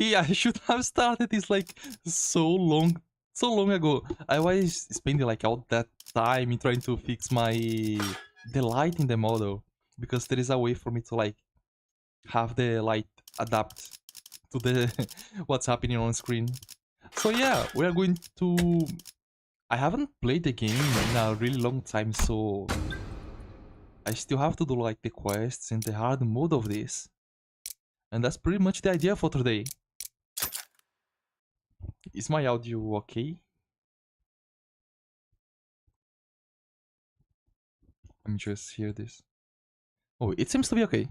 Okay, I should have started this like so long ago. I was spending like all that time in trying to fix the light in the model, because there is a way for me to like have the light adapt to the what's happening on screen. So yeah, we are going to. I haven't played the game in a really long time, so I still have to do like the quests and the hard mode of this. And that's pretty much the idea for today. Is my audio okay? Let me just hear this. Oh, it seems to be okay.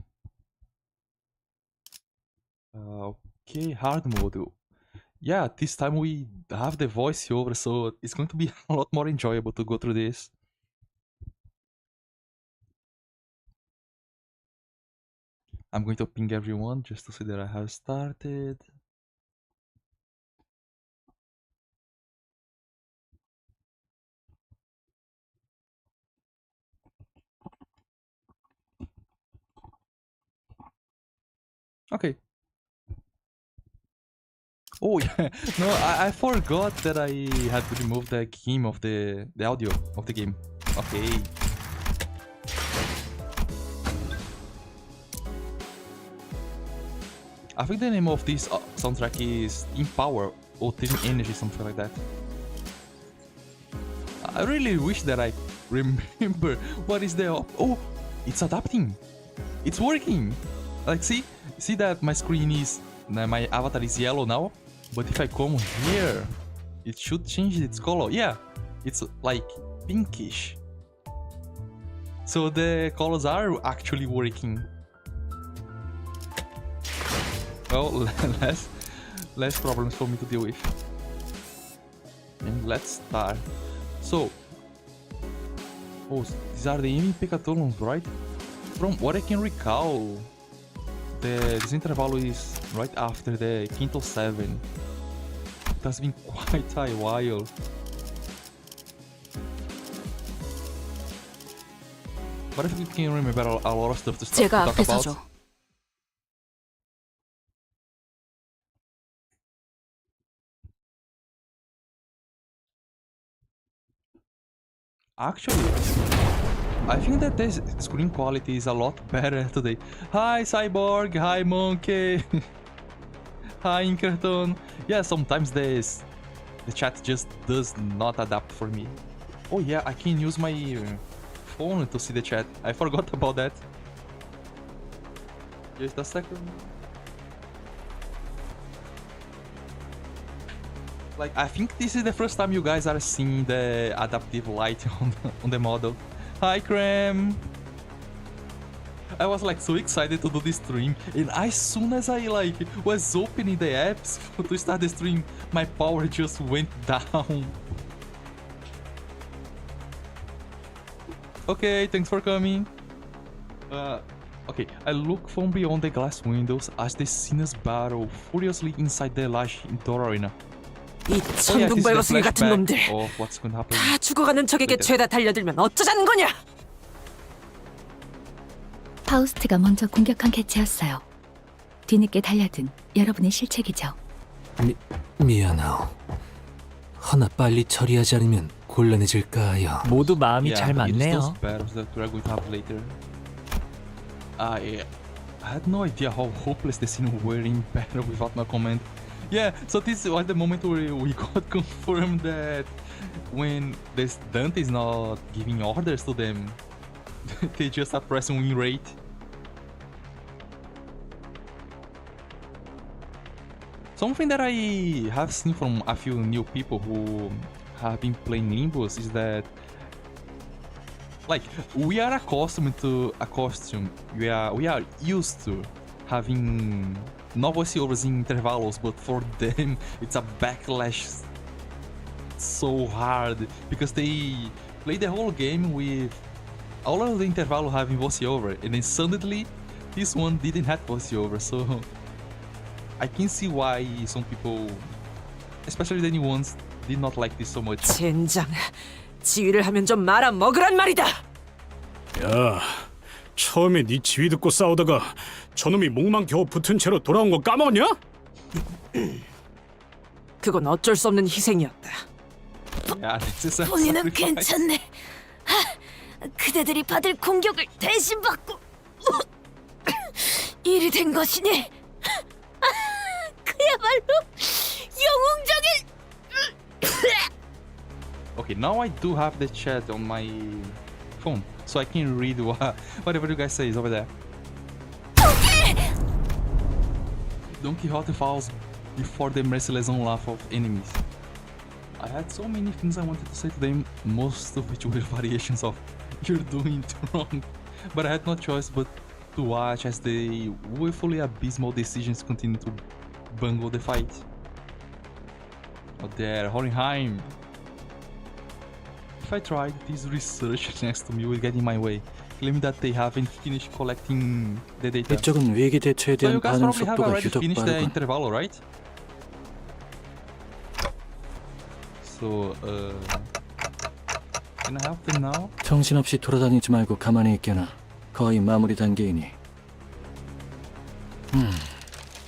Okay, hard mode. Yeah, this time we have the voiceover, so it's going to be a lot more enjoyable to go through this. I'm going to ping everyone just to see that I have started. Okay. Oh yeah, no, I forgot that I had to remove the game of the audio of the game. Okay. I think the name of this soundtrack is In Power or Team Energy, something like that. I really wish that I remember what is the... Oh, it's adapting. It's working. Like, see that my screen is... My avatar is yellow now, but if I come here, it should change its color. Yeah, it's like pinkish. So the colors are actually working. Well, less problems for me to deal with. And let's start. So, oh, these are the enemy Pecatolons, right? From what I can recall, this interval is right after the Quinto 7. It has been quite a while. But I think we can remember a lot of stuff to talk about. Actually, I think that this screen quality is a lot better today. Hi Cyborg, hi Monkey, hi Inkerton. Yeah, sometimes the chat just does not adapt for me. Oh yeah, I can use my phone to see the chat. I forgot about that. Just a second. Like, I think this is the first time you guys are seeing the adaptive light on the model. Hi, Cram! I was like so excited to do this stream, and as soon as I like was opening the apps to start the stream, my power just went down. Okay, thanks for coming. Okay, I look from beyond the glass windows as the sinners battle furiously inside the large indoor arena. 이 천둥발버둥이 같은 놈들 다 죽어가는 적에게 죄다 달려들면 어쩌자는 거냐? 파우스트가 먼저 공격한 개체였어요. 뒤늦게 달려든 여러분의 실책이죠. 미안하오. 허나 빨리 처리하지 않으면 곤란해질까 하여. 모두 마음이 잘 맞네요. I had no idea how hopeless the scene were in battle without my command. Yeah, so this was the moment where we got confirmed that when this Dante is not giving orders to them, they just are pressing win rate. Something that I have seen from a few new people who have been playing Limbus is that, like, we are accustomed to a costume. We are used to having no voiceovers in intervalos, but for them it's a backlash so hard because they play the whole game with all of the intervalo having voiceover, and then suddenly this one didn't have voiceover. So I can see why some people, especially the new ones, did not like this so much. 젠장, 지휘를 하면 좀 말아 먹으란 말이다. 야, 처음에 네 지휘 듣고 싸우다가 저놈이 목만 겨우 붙은 채로 돌아온 거 까먹었냐? 그건 어쩔 수 없는 희생이었다. Yeah, this is a 본인은 sacrifice. 괜찮네. 그대들이 받을 공격을 대신 받고 일이 된 것이니 그야말로 영웅적인. Okay, now I do have the chat on my phone, so I can read whatever you guys say is over there. Don Quixote falls before the merciless onslaught of enemies. I had so many things I wanted to say to them, most of which were variations of "you're doing it wrong," but I had no choice but to watch as the woefully abysmal decisions continue to bungle the fight. Oh there, Hohenheim! If I tried, this research next to me will get in my way, claiming that they haven't finished collecting the data. 이쪽은 위기 대처에 So you 대한 guys 반응 probably have 속도가 already 유독 finished the 빠르군. interval, right? So, can I help them now? 정신없이 돌아다니지 말고 가만히 있게나. 거의 마무리 단계이니.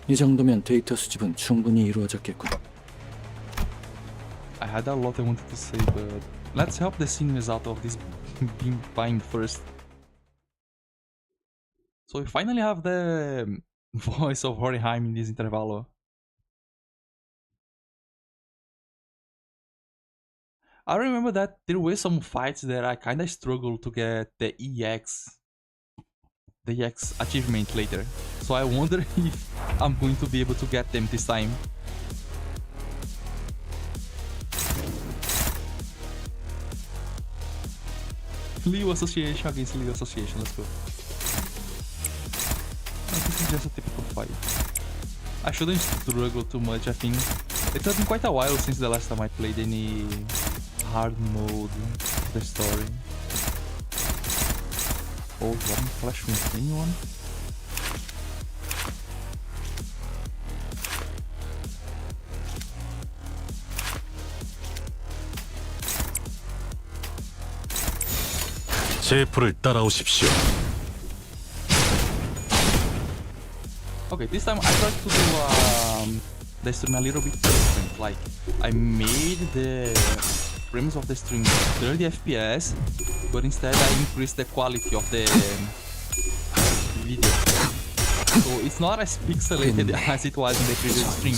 이 정도면 데이터 수집은 충분히 이루어졌겠군. I had a lot I wanted to say, but let's help the seniors out of this being bind first. So we finally have the voice of Hohenheim in this interval. I remember that there were some fights that I kinda struggled to get the EX achievement later. So I wonder if I'm going to be able to get them this time. Liu Association against Liu Association, let's go. This is just a typical fight. I shouldn't struggle too much, I think. It has been quite a while since the last time I played any hard mode of the story. Oh, one flash with anyone? 제 불을 따라오십시오. Okay, this time I tried to do the stream a little bit different. Like, I made the frames of the stream 30 FPS, but instead I increased the quality of the video. So it's not as pixelated as it was in the previous stream.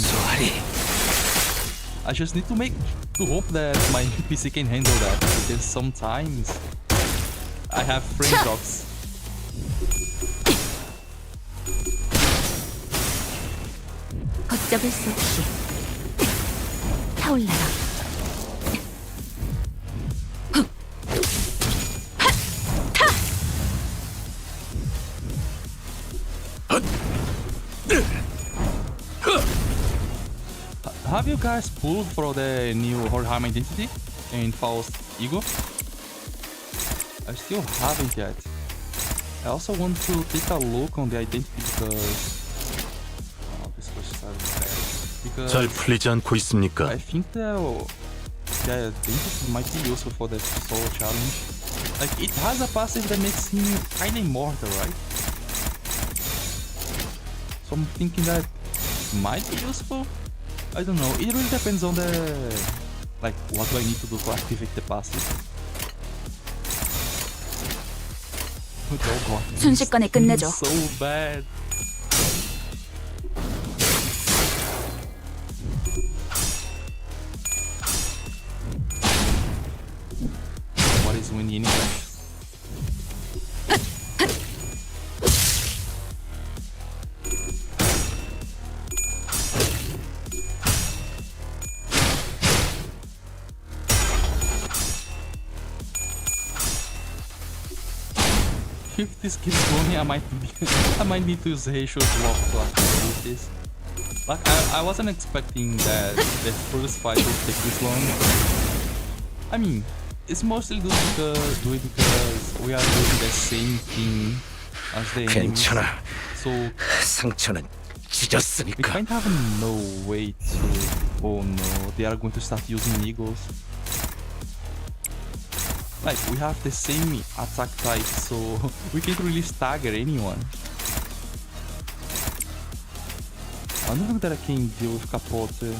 I just need to hope that my PC can handle that, because sometimes I have frame drops. 걷잡을 수 없이 타올라라. Have you guys pulled for the new Hohenheim identity in Faust Ego? I still haven't yet. I also want to take a look on the identity because 잘 풀리지 않고 있습니까? I think the identity might be useful for the solo challenge. Like, it has a passive that makes him kinda immortal, right? So I'm thinking that might be useful. I don't know. It really depends on the like what do I need to do to activate the passive. Oh god. 순식간에 끝내죠. So bad. What is winning anyway? If this keeps going, I might need to use Heisho's lock to activate this. Like, I wasn't expecting that the first fight would take this long. I mean, it's mostly because we are doing the same thing as the enemies. 괜찮아. So 상처는 we 찢었으니까. kind of have no way to. Oh no, they are going to start using eagles. Like, we have the same attack type, so we can't really stagger anyone. I don't think that I can deal with Capote.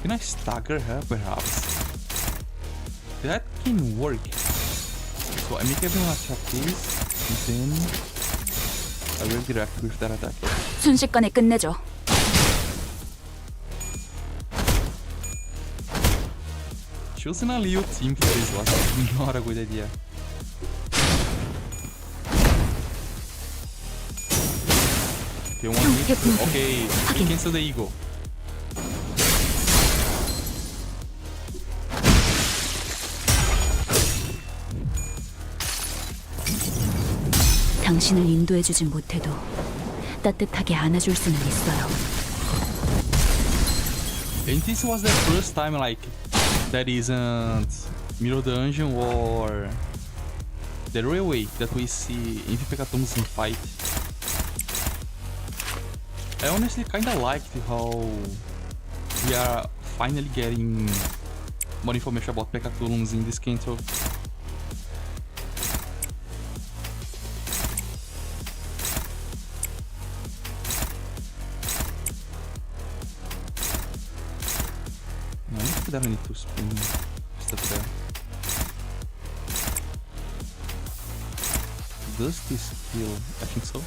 Can I stagger her, perhaps? That can work. So I make everyone attack this, and then I will direct with that attack. 순식간에 끝내죠. Choosing a Leo team for this was not a good idea. Okay, one hit. Okay, we cancel the ego. 당신을 인도해주진 못해도 따뜻하게 안아줄 수는 있어요. And this was the first time like that isn't Mirror Dungeon or the Railway that we see in Pekatoms in fight. I honestly kinda liked how we are finally getting more information about Pekatoms in this Kanto. No, I definitely need to spin stuff there. Does this heal? I think so.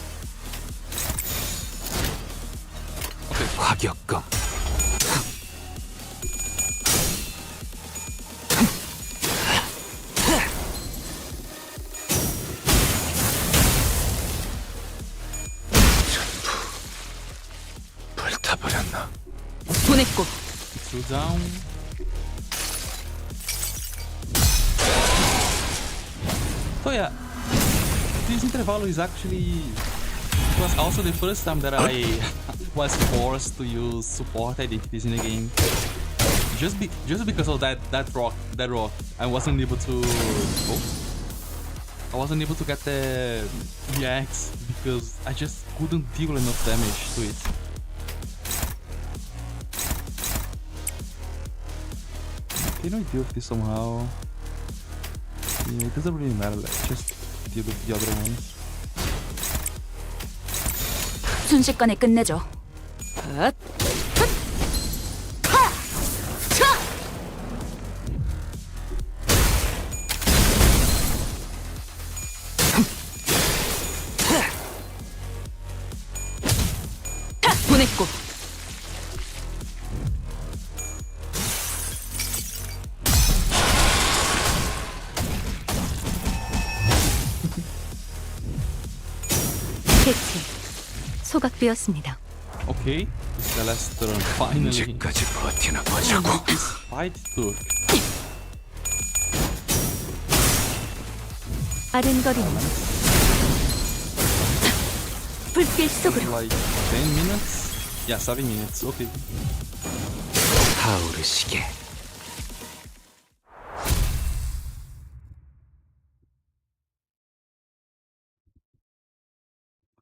Okay. 과격감. 불타버렸나? 보냈고. Slow down. So yeah, this interval is actually, it was also the first time that I was forced to use support identities in the game. Just because of that rock, I wasn't able to. I wasn't able to get the reacts because I just couldn't deal enough damage to it. Can we deal with this somehow? Yeah, it doesn't really matter, let's just deal with the other ones. 순식간에 끝내죠. 헛. 보냈고. 캐치. 소각되었습니다. Okay, this is the last turn, finally. 언제까지 버티나 보자고. This fight took 아른거리는 불길 속으로. like 10 minutes? Yeah, 7 minutes, okay. 타오르시게.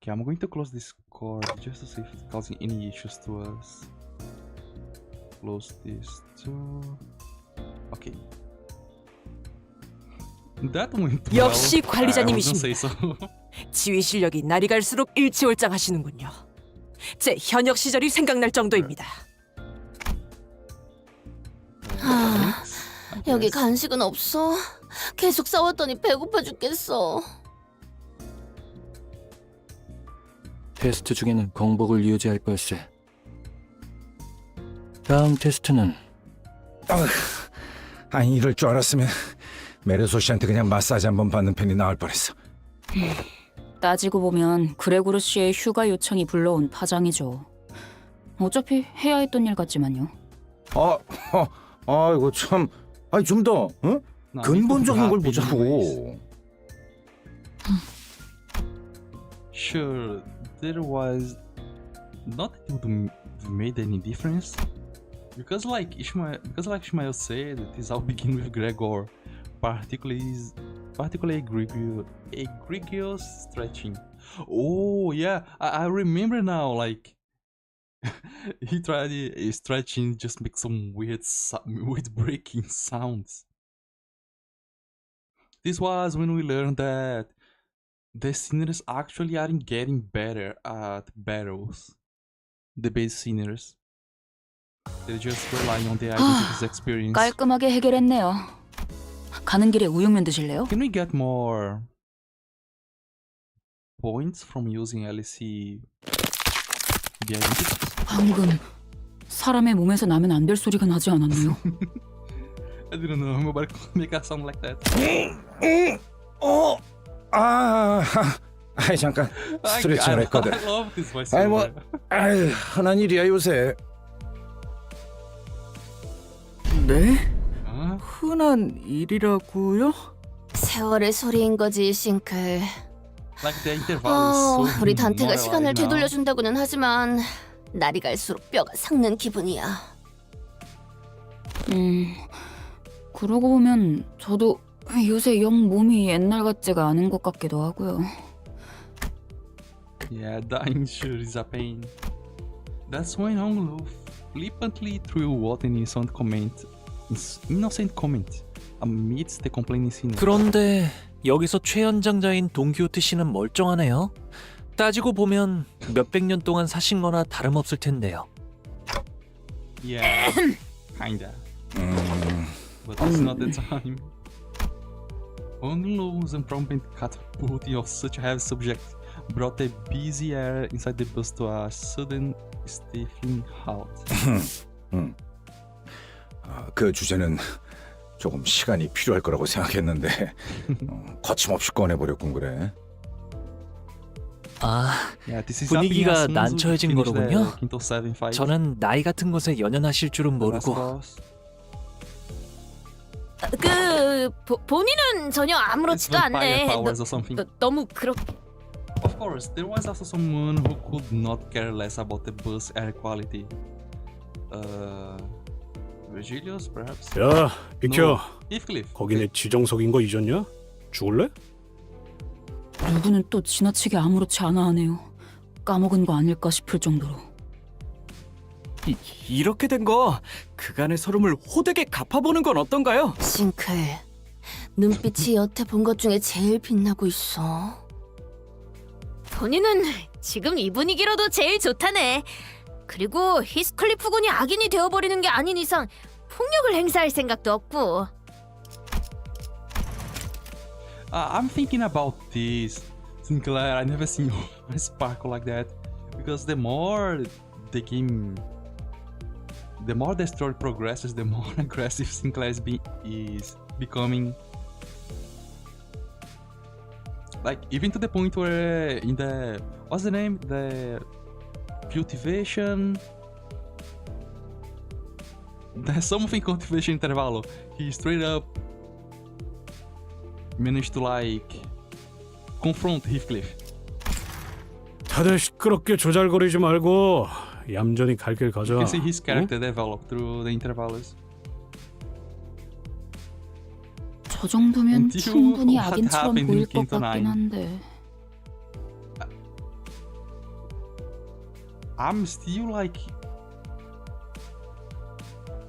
Okay, I'm going to close this cord just to see if it's causing any issues to us. Close this too. Okay. That went well. 역시 관리자님이십니다. I wouldn't say so. 지휘 실력이 날이 갈수록 일치월장하시는군요. 제 현역 시절이 생각날 정도입니다. 여기 간식은 없어? 계속 싸웠더니 배고파 죽겠어. 테스트 중에는 공복을 유지할 걸세. 다음 테스트는 아니 이럴 줄 알았으면 메르소 씨한테 그냥 마사지 한번 받는 편이 나을 뻔했어. 따지고 보면 그레고르 씨의 휴가 요청이 불러온 파장이죠. 어차피 해야 했던 일 같지만요. 아이고 참, 아니 좀 더 근본적인 걸 보자고. Sure, there was not that it would have made any difference because like Ishmael said, this all begin with Gregor, particularly egregious stretching. Oh yeah, I remember now. Like he tried stretching, just make some weird breaking sounds. This was when we learned that the sinners actually aren't getting better at battles. The base sinners. They're just relying on the identity's experience. 깔끔하게 해결했네요. 가는 길에 우육면 드실래요? Can we get more points from using LCCB identity? 방금 사람의 몸에서 나면 안 될 소리가 나지 않았나요? I didn't know. Mobile make a sound like that. 잠깐 스트레칭을 했거든. I love this voice. 아이 뭐, 흔한 일이야 요새. 네? Huh? 흔한 일이라고요? 세월의 소리인 거지, 싱클. Like the interval is so 우리 단테가 more 시간을 alive now. 되돌려준다고는 하지만 날이 갈수록 뼈가 삭는 기분이야. 그러고 보면 저도 요새 영 몸이 옛날 같지가 않은 것 같기도 하고요. Yeah, dying sure is a pain. That's when Honglu flippantly threw what an innocent comment amidst the complaining scene. 그런데 여기서 최연장자인 동키호테 씨는 멀쩡하네요. 따지고 보면 몇백 년 동안 사신 거나 다름없을 텐데요. Yeah, kinda. But it's not the time. Honglu's unprompted catapulting of such a heavy subject brought the busy air inside the bus to a sudden stifling halt. 그 주제는 조금 시간이 필요할 거라고 생각했는데 거침없이 꺼내버렸군 그래. 아, Yeah, this is 분위기가 Yapping as soon as we 난처해진 finish the 거로군요. Quinto 7 fight. 저는 나이 같은 것에 연연하실 줄은 The last 모르고. boss. 본인은 전혀 It's 아무렇지도 vampire 않네. powers or something. 너무 그렇게. Of course, there was also someone who could not care less about the bus air quality. Virgilius, perhaps? 야, 비켜. No, Heathcliff. 거기 내 지정석인 거 잊었냐? 죽을래? 누구는 또 지나치게 아무렇지 않아 하네요. 까먹은 거 아닐까 싶을 정도로. 이렇게 된 거 그간의 서름을 호되게 갚아보는 건 어떤가요? 싱클, 눈빛이 여태 본 것 중에 제일 빛나고 있어. 본인은 지금 이 분위기로도 제일 좋다네. 그리고 히스클리프 군이 악인이 되어버리는 게 아닌 이상 폭력을 행사할 생각도 없고. I'm thinking about this. Sinclair, I never seen you sparkle like that. Because the more the story progresses, the more aggressive Sinclair is becoming. Like, even to the point where in the... What's the name? The cultivation... There's something cultivation intervalo. He straight up managed to like confront Heathcliff. 다들 시끄럽게 조잘거리지 말고 얌전히 갈 길 가자. You can see his character develop through the intervals. 저 정도면 Until 충분히 what 악인처럼 happened 보일 in 것 Quinto 같긴 9. 한데. I'm still like...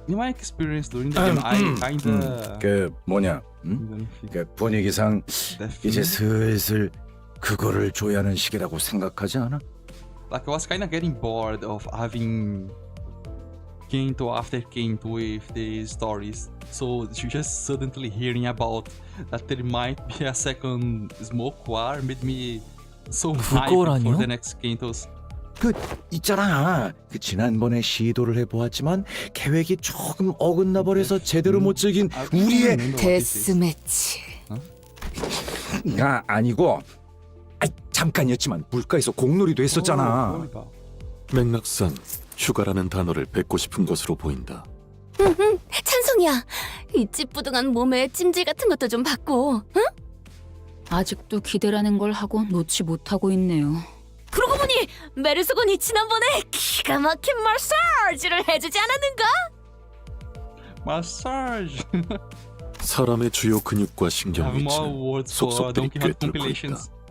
In my experience during the game, I kinda... 그 뭐냐? 그 분위기상 이제 슬슬 그거를 줘야 하는 시기라고 생각하지 않아? Like, I was kinda getting bored of having Kento after Kento with these stories. So just suddenly hearing about that there might be a second smoke war made me so hyped 그거라뇨? for the next Kentos. 그 있잖아. 그 지난번에 시도를 해보았지만 계획이 조금 어긋나 버려서 제대로 못 즐긴 우리의 데스매치. 가 아니고 잠깐이었지만 물가에서 공놀이도 했었잖아. 맥락상 휴가라는 단어를 뱉고 싶은 것으로 보인다. 찬성이야. 이 찌뿌둥한 몸에 찜질 같은 것도 좀 받고. 응? 아직도 기대라는 걸 하고 놓지 못하고 있네요. 그러고 보니 메르소곤이 지난번에 기가 막힌 마사지를 해주지 않았는가? Massage. 사람의 주요 근육과 Have 신경 more 위치는 words for 속속들이 Donkey Hunt 꿰뚫고 compilations. 있다.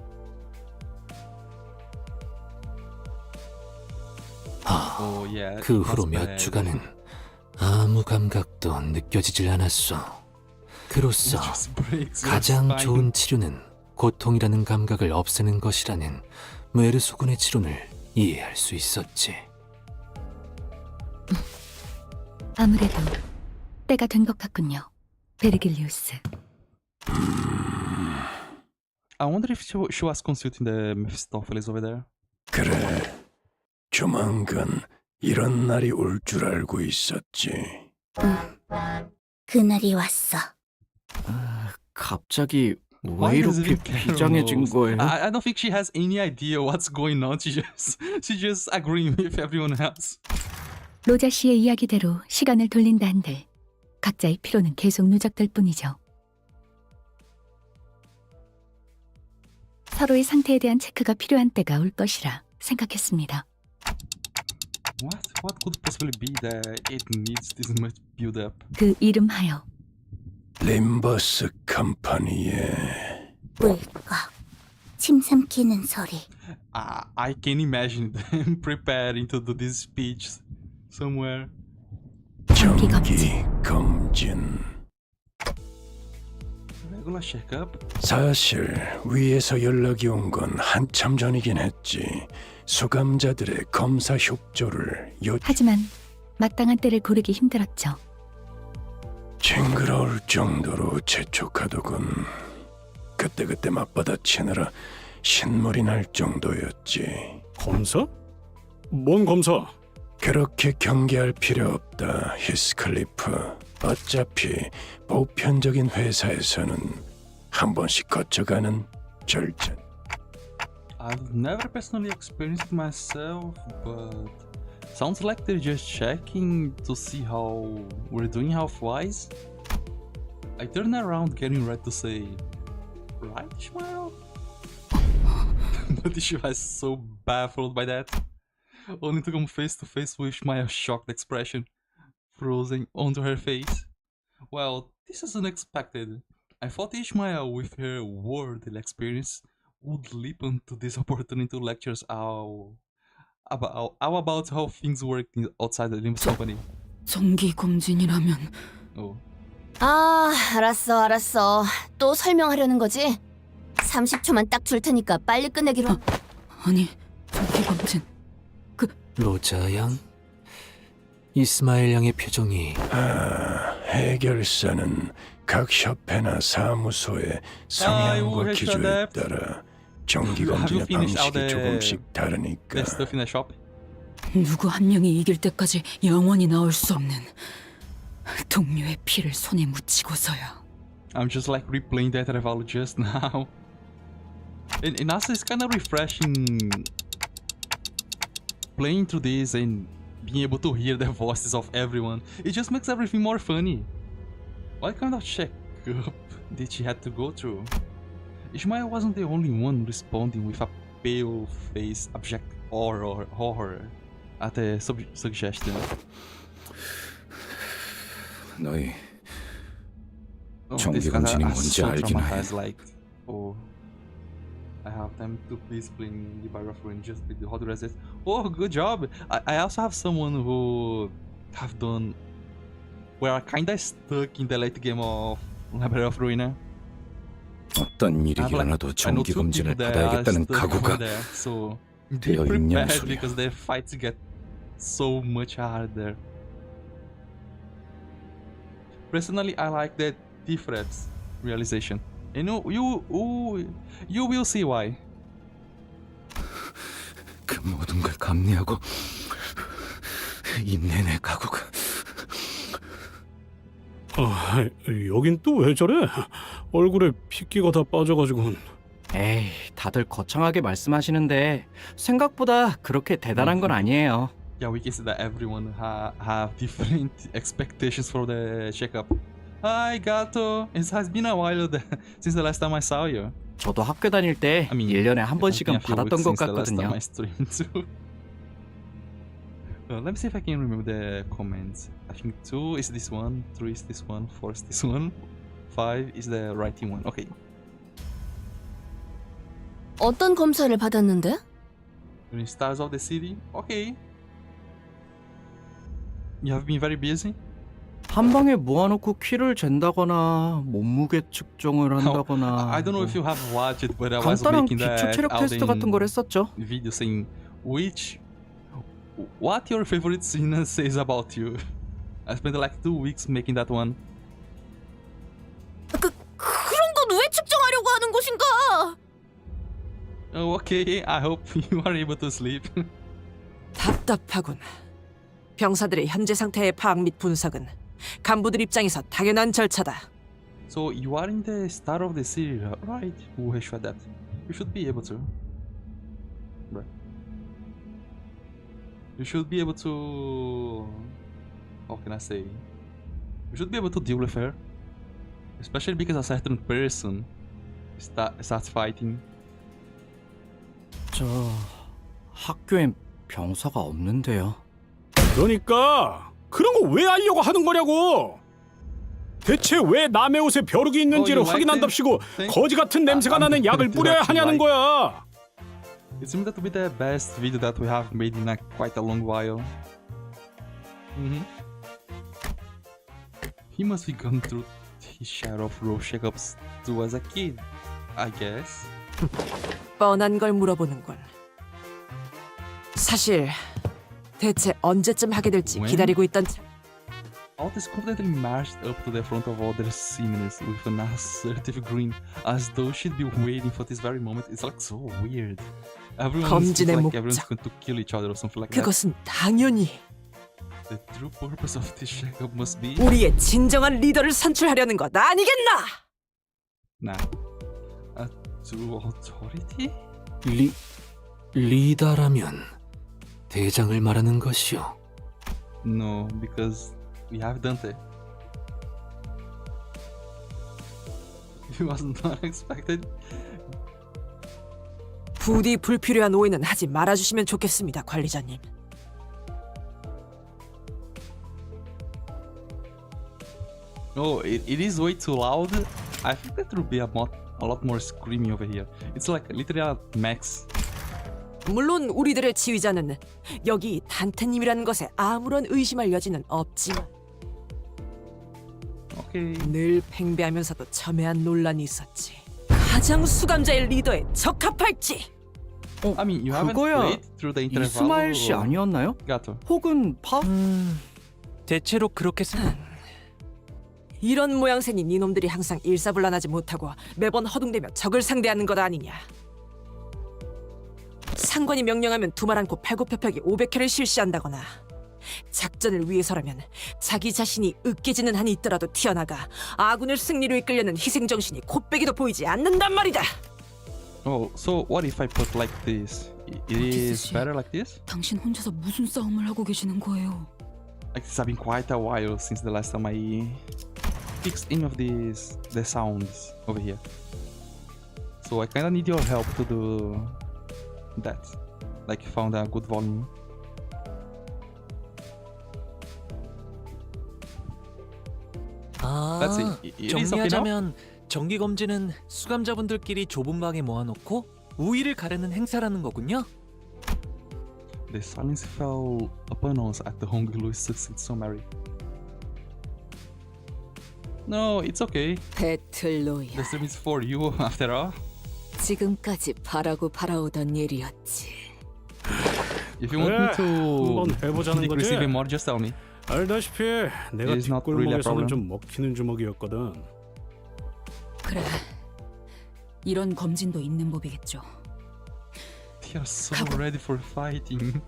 Oh yeah. 그 it was 후로 몇 bad. 주간은 아무 감각도 느껴지질 않았어. 그로써 Just breaks your 가장 spine. 좋은 치료는 고통이라는 감각을 없애는 것이라는 메르소군의 치론을 이해할 수 있었지. 아무래도 때가 된 것 같군요. 베르길리우스. I wonder if she was consulting the Mephistopheles over there. 그래, 조만간 이런 날이 올 줄 알고 있었지. 그날이 왔어. 갑자기 Why 왜 does 이렇게 it care 비장해진 most? 거예요? I don't think she has any idea what's going on. She just agreeing with everyone else. 로자 씨의 이야기대로 시간을 돌린다 한들 각자의 피로는 계속 누적될 뿐이죠. 서로의 상태에 대한 체크가 필요한 때가 올 것이라 생각했습니다. What could possibly be that it needs this much build up? 그 이름하여 림버스 컴퍼니의 꿀꺽. 침 삼키는 소리. I can imagine them preparing to do this speech somewhere. 정기 검진. Regular checkup? 사실 위에서 연락이 온 건 한참 전이긴 했지. 수감자들의 검사 협조를 하지만 마땅한 때를 고르기 힘들었죠. 징그러울 정도로 재촉하더군. 그때그때 맞받아치느라 신물이 날 정도였지. 검사? 뭔 검사? 그렇게 경계할 필요 없다, 히스클리프. 어차피 보편적인 회사에서는 한 번씩 거쳐가는 절차. I've never personally experienced it myself, but sounds like they're just checking to see how we're doing health-wise. I turn around getting ready to say, right, Ishmael? But Ishmael is so baffled by that, only to come face to face with Ishmael's shocked expression frozen onto her face. Well, this is unexpected. I thought Ishmael, with her worldly experience, would leap onto this opportunity to lecture us all about how things work outside the Limbs company. 정기 검진이라면 Oh. 아, 알았어. 또 설명하려는 거지? 30초만 딱 줄 테니까 빨리 끝내기로. 아니 정기 검진 로자 양? 이스마엘 양의 표정이 해결사는 각 협회나 사무소의 성향과 기준에 따라 정기검진의 방식이 조금씩 다르니까. There's stuff in the shop. 누구 한 명이 이길 때까지 영원히 나올 수 없는 동료의 피를 손에 묻히고서야. I'm just like replaying that rival just now. And also it's kind of refreshing playing through this and being able to hear the voices of everyone. It just makes everything more funny. What kind of checkup did she have to go through? Ishmael wasn't the only one responding with a pale-faced abject horror at the suggestion. 너희 This 정기검진이 guy 뭔지 so 알긴 해. traumatized, like, oh, I have time to please playing the biographer and just play the how to resist. Oh, good job! I also have someone who have done where I kinda stuck in the late game of Library of Ruina. 어떤 일이 I have, like, 일어나도 I know two 정기검진을 people that are 받아야겠다는 stuck 각오가 over there, so be 되어 있냐는 prepared 소리야. because their fights get so much harder. Personally, I like that difference realization. And you will see why. 그 모든 걸 감내하고 인내의 각오가. 여긴 또 왜 저래? 얼굴에 핏기가 다 빠져가지고. 에이, 다들 거창하게 말씀하시는데 생각보다 그렇게 대단한 건 아니에요. Yeah, we can see that everyone have different expectations for the checkup. Hi, Gato. It has been a while since the last time I saw you. 저도 학교 다닐 때 I mean, 1년에 한 it's been 번씩은 a few 받았던 weeks 것 since the last time 같거든요. I streamed too. Let me see if I can remember the comments. I think 2 is this one, 3 is this one, 4 is this one, 5 is the writing one. Okay. 어떤 검사를 받았는데? During Stars of the City. Okay. You have been very busy. 한 방에 모아놓고 키를 잰다거나 몸무게 측정을 한다거나 I don't know if you have watched it, but I was 간단한 making 기초 that 체력 out 테스트 같은 걸 했었죠. video saying what your favorite scene says about you. I spent like 2 weeks making that one. 그런 건 왜 측정하려고 하는 것인가? Oh, okay. I hope you are able to sleep. 답답하군. 병사들의 현재 상태의 파악 및 분석은 간부들 입장에서 당연한 절차다. So you are in the start of the series, right? Who has should adapt? You should be able to. Right. You should be able to. How can I say? You should be able to deal with her, especially because a certain person starts fighting. 저 학교엔 병사가 없는데요. 그러니까 그런 거 왜 하려고 하는 거냐고. 대체 왜 남의 옷에 벼룩이 있는지를 확인한답시고 거지 같은 냄새가 나는 약을 뿌려야 하냐는 거야. It seems that to be the best video that we have made in quite a long while. He must be gone through his share of rough shakeups too as a kid, I guess. 뻔한 걸 물어보는군. 사실 대체 언제쯤 하게 될지 When? 기다리고 있던 Otis confidently marched up to the front of other sinners with an assertive grin, as though she'd be waiting for this very moment. It's like so weird. Everyone's 검진의 like 목적. everyone's going to kill each other or something like that. 그것은 당연히 The true purpose of this shakeup must be. 우리의 진정한 리더를 선출하려는 것 아니겠나? Nah. To authority? 리더라면 대장을 말하는 것이요. No, because we have Dante. It was not expected. 부디 불필요한 오해는 하지 말아주시면 좋겠습니다, 관리자님. Oh, it is way too loud. I think that would be a lot more screaming over here. It's like literally a max. 물론 우리들의 지휘자는 여기 단테님이라는 것에 아무런 의심할 여지는 없지만 Okay. 늘 팽배하면서도 첨예한 논란이 있었지. 가장 수감자의 리더에 적합할지. I mean, you haven't 그거야 played through the interval. 이스마일 씨 아니었나요? Gato. 혹은 대체로 그렇게 이런 모양새니 니놈들이 항상 일사불란하지 못하고 매번 허둥대며 적을 상대하는 것 아니냐. 상관이 명령하면 두말 않고 팔굽혀펴기 500회를 실시한다거나 작전을 위해서라면 자기 자신이 으깨지는 한이 있더라도 튀어나가 아군을 승리로 이끌려는 희생정신이 콧배기도 보이지 않는단 말이다. Oh, so what if I put like this? It is 씨. better like this? 당신 혼자서 무슨 싸움을 하고 계시는 거예요? Like it's been quite a while since the last time I fixed any of the sounds over here. So I kinda need your help to do that. Like found a good volume. That's it. It is okay now? 정리하자면 정기 검진은 수감자분들끼리 좁은 방에 모아놓고 우위를 가르는 행사라는 거군요. The silence fell upon us at the hungry Louis succeed summary. No, it's okay. 배틀로야. The stream is for you after all. 지금까지 바라고 바라오던 일이었지. If you want me 한번 to 해보자는 거지. decrease even more, just tell me. 알다시피 내가 It is not really a 뒷골목에서는 problem. 좀 먹히는 주먹이었거든. 그래. 이런 검진도 있는 법이겠죠. They are so ready for fighting.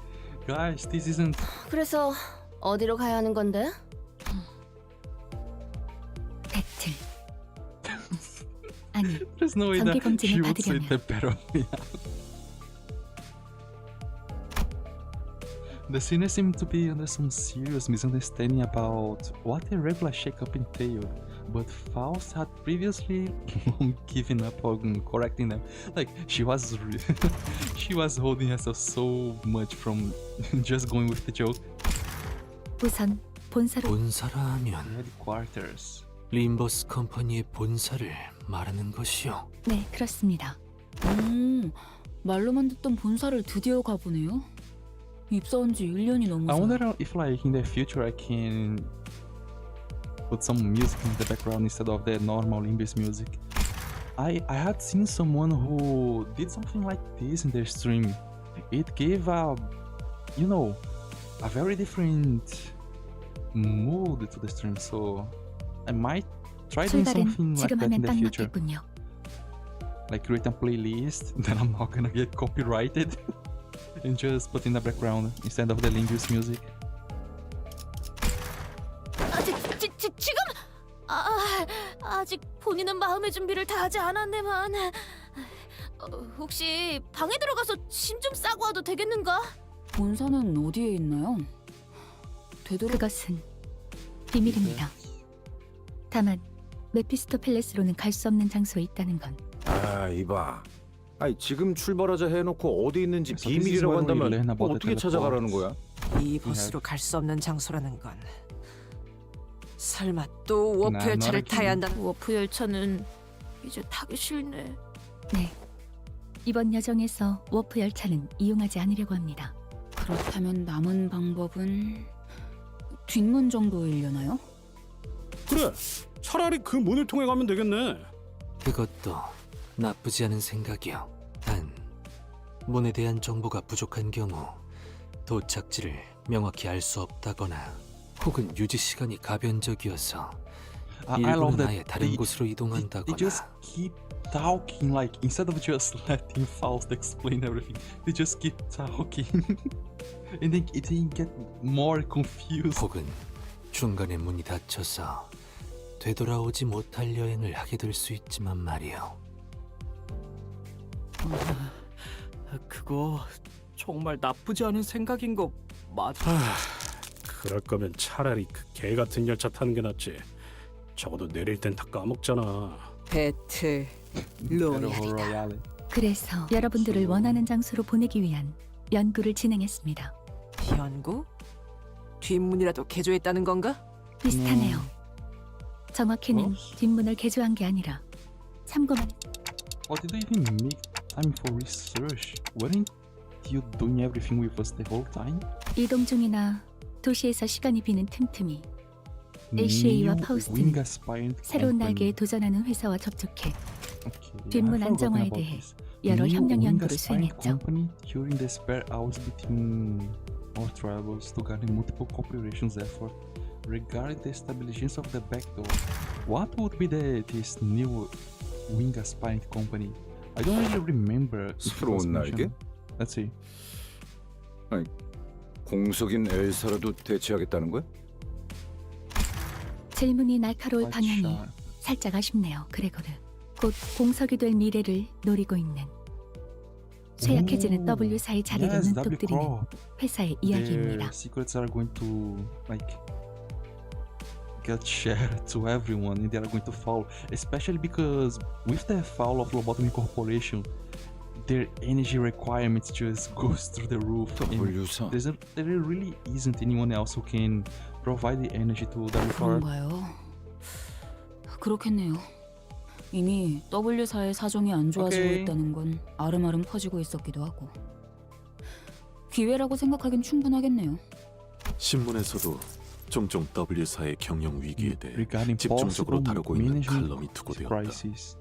Guys, this isn't. 그래서 어디로 가야 하는 건데? 배틀. 아니, There's no way 정기 that 검진을 she would say 받으려면. that better. The seniors seem to be under some serious misunderstanding about what a regular shakeup entailed, but Faust had previously given up on correcting them. Like she was holding herself so much from just going with the joke. 우선 본사로. 본사라면 Headquarters. 림버스 컴퍼니의 본사를 말하는 것이요. 네, 그렇습니다. 말로만 듣던 본사를 드디어 가보네요. 입사한 지 1년이 I 넘어서. wonder if like in the future I can put some music in the background instead of the normal Limbus music. I had seen someone who did something like this in their stream. It gave a very different mood to the stream, so I might try doing 출발은 something like 지금 that in 하면 the 딱 future. 맞겠군요. Like create a playlist that I'm not gonna get copyrighted and just put in the background instead of the linguist music. 지금 아직 본인은 마음의 준비를 다 하지 않았네만. 혹시 방에 들어가서 짐 좀 싸고 와도 되겠는가? 본사는 어디에 있나요? 그것은 비밀입니다. 다만 메피스토 팰레스로는 갈 수 없는 장소에 있다는 건 아, 이봐. 아니, 지금 출발하자 해놓고 어디 있는지 So this is 비밀이라고 when we 한다면 learn about 어떻게 the 찾아가라는 거야? 이 버스로 갈 수 없는 장소라는 건 설마 또 워프 나 열차를 너를 타야 한다는 워프 열차는 이제 타기 싫네. 네. 이번 여정에서 워프 열차는 이용하지 않으려고 합니다. 그렇다면 남은 방법은 뒷문 정도이려나요? 그래, 차라리 그 문을 통해 가면 되겠네. 그것도 나쁘지 않은 생각이요. 단, 문에 대한 정보가 부족한 경우 도착지를 명확히 알 수 없다거나 혹은 유지 시간이 가변적이어서 I 일부는 love that 아예 다른 곳으로 they 이동한다거나 just keep talking, like instead of just letting Faust explain everything, they just keep talking and they get more confused. 혹은 중간에 문이 닫혀서 되돌아오지 못할 여행을 하게 될 수 있지만 말이요. 그거 정말 나쁘지 않은 생각인 거 맞아. 그럴 거면 차라리 그 개 같은 열차 타는 게 낫지. 적어도 내릴 땐 다 까먹잖아. 배틀 로얄이다. 그래서 여러분들을 원하는 장소로 보내기 위한 연구를 진행했습니다. 연구? 뒷문이라도 개조했다는 건가? 비슷하네요. 정확히는 뒷문을 개조한 게 아니라 참고만. What did they even make time for research? Weren't you doing everything with us the whole time? 이동 중이나 도시에서 시간이 비는 틈틈이 LCA와 New 파우스트는 wing aspirant 새로운 company. 날개에 도전하는 회사와 접촉해 Okay, 뒷문 I forgotten 안정화에 about 대해 this. 여러 New 협력 wing 연구를 aspirant 수행했죠. company during the spare hours between our travels to garner multiple cooperations effort regarding the establishment of the backdoor. What would be this new wing aspirant company? I don't really remember. if it was 새로운 날개? mentioned. Let's see. 공석인 엘사라도 대체하겠다는 거야? 질문이 날카로울 Quite 방향이 sharp. 살짝 아쉽네요. 그레고르. 곧 공석이 될 미래를 노리고 있는 쇠약해지는 Ooh, W4의 자리를 yes, 눈독들이는 W 회사의 이야기입니다. Their secrets are going to like get shared to everyone and they are going to fall, especially because with the fall of Lobotomy Corporation their energy requirements just goes through the roof and W사. there really isn't anyone else who can provide the energy to W4. 그런가요? 그렇겠네요. 이미 W사의 사정이 안 좋아지고 오케이. 있다는 건 아름아름 퍼지고 있었기도 하고 기회라고 생각하긴 충분하겠네요. 신문에서도 종종 W사의 경영 위기에 대해 regarding 집중적으로 possible 다루고 있는 management 칼럼이 투고되었다. crisis.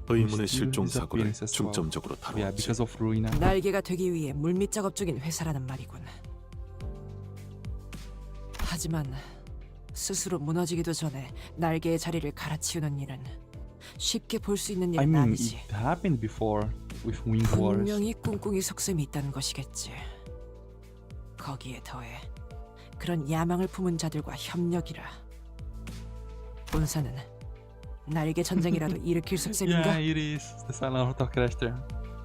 의문의 Still 실종 disappearance 사고를 as well. 중점적으로 Yeah, 다루었지. because of Ruina. 날개가 되기 위해 물밑 작업 중인 회사라는 말이군. 하지만 스스로 무너지기도 전에 날개의 자리를 갈아치우는 일은 쉽게 볼 수 있는 I 일은 mean, 아니지. it happened before with Wing Wars. 분명히 꿍꿍이 속셈이 있다는 것이겠지. 거기에 더해 그런 야망을 품은 자들과 협력이라. 본사는 날개 전쟁이라도 일으킬 속셈인가? Yeah, it is the Silent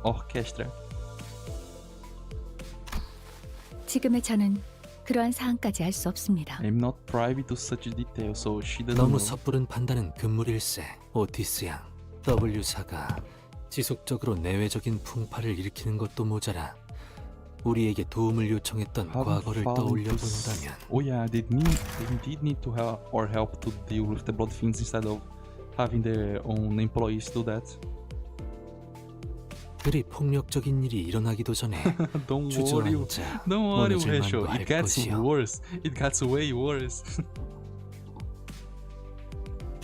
Orchestra. 지금의 저는 그러한 사항까지 알 수 없습니다. I'm not privy to such details, so she doesn't 너무 know. 섣부른 판단은 금물일세. 오티스 양, W사가 지속적으로 내외적인 풍파를 일으키는 것도 모자라 우리에게 도움을 요청했던 Have 과거를 fallen 떠올려 to 본다면 Oh yeah, they did need to help or help to deal with the blood fiends instead of having their own employees do that. 그리 폭력적인 일이 일어나기도 전에 Don't worry, 주저앉아 don't worry, 무너질 Rachel. 만도 할 It gets 것이요. worse. It gets way worse.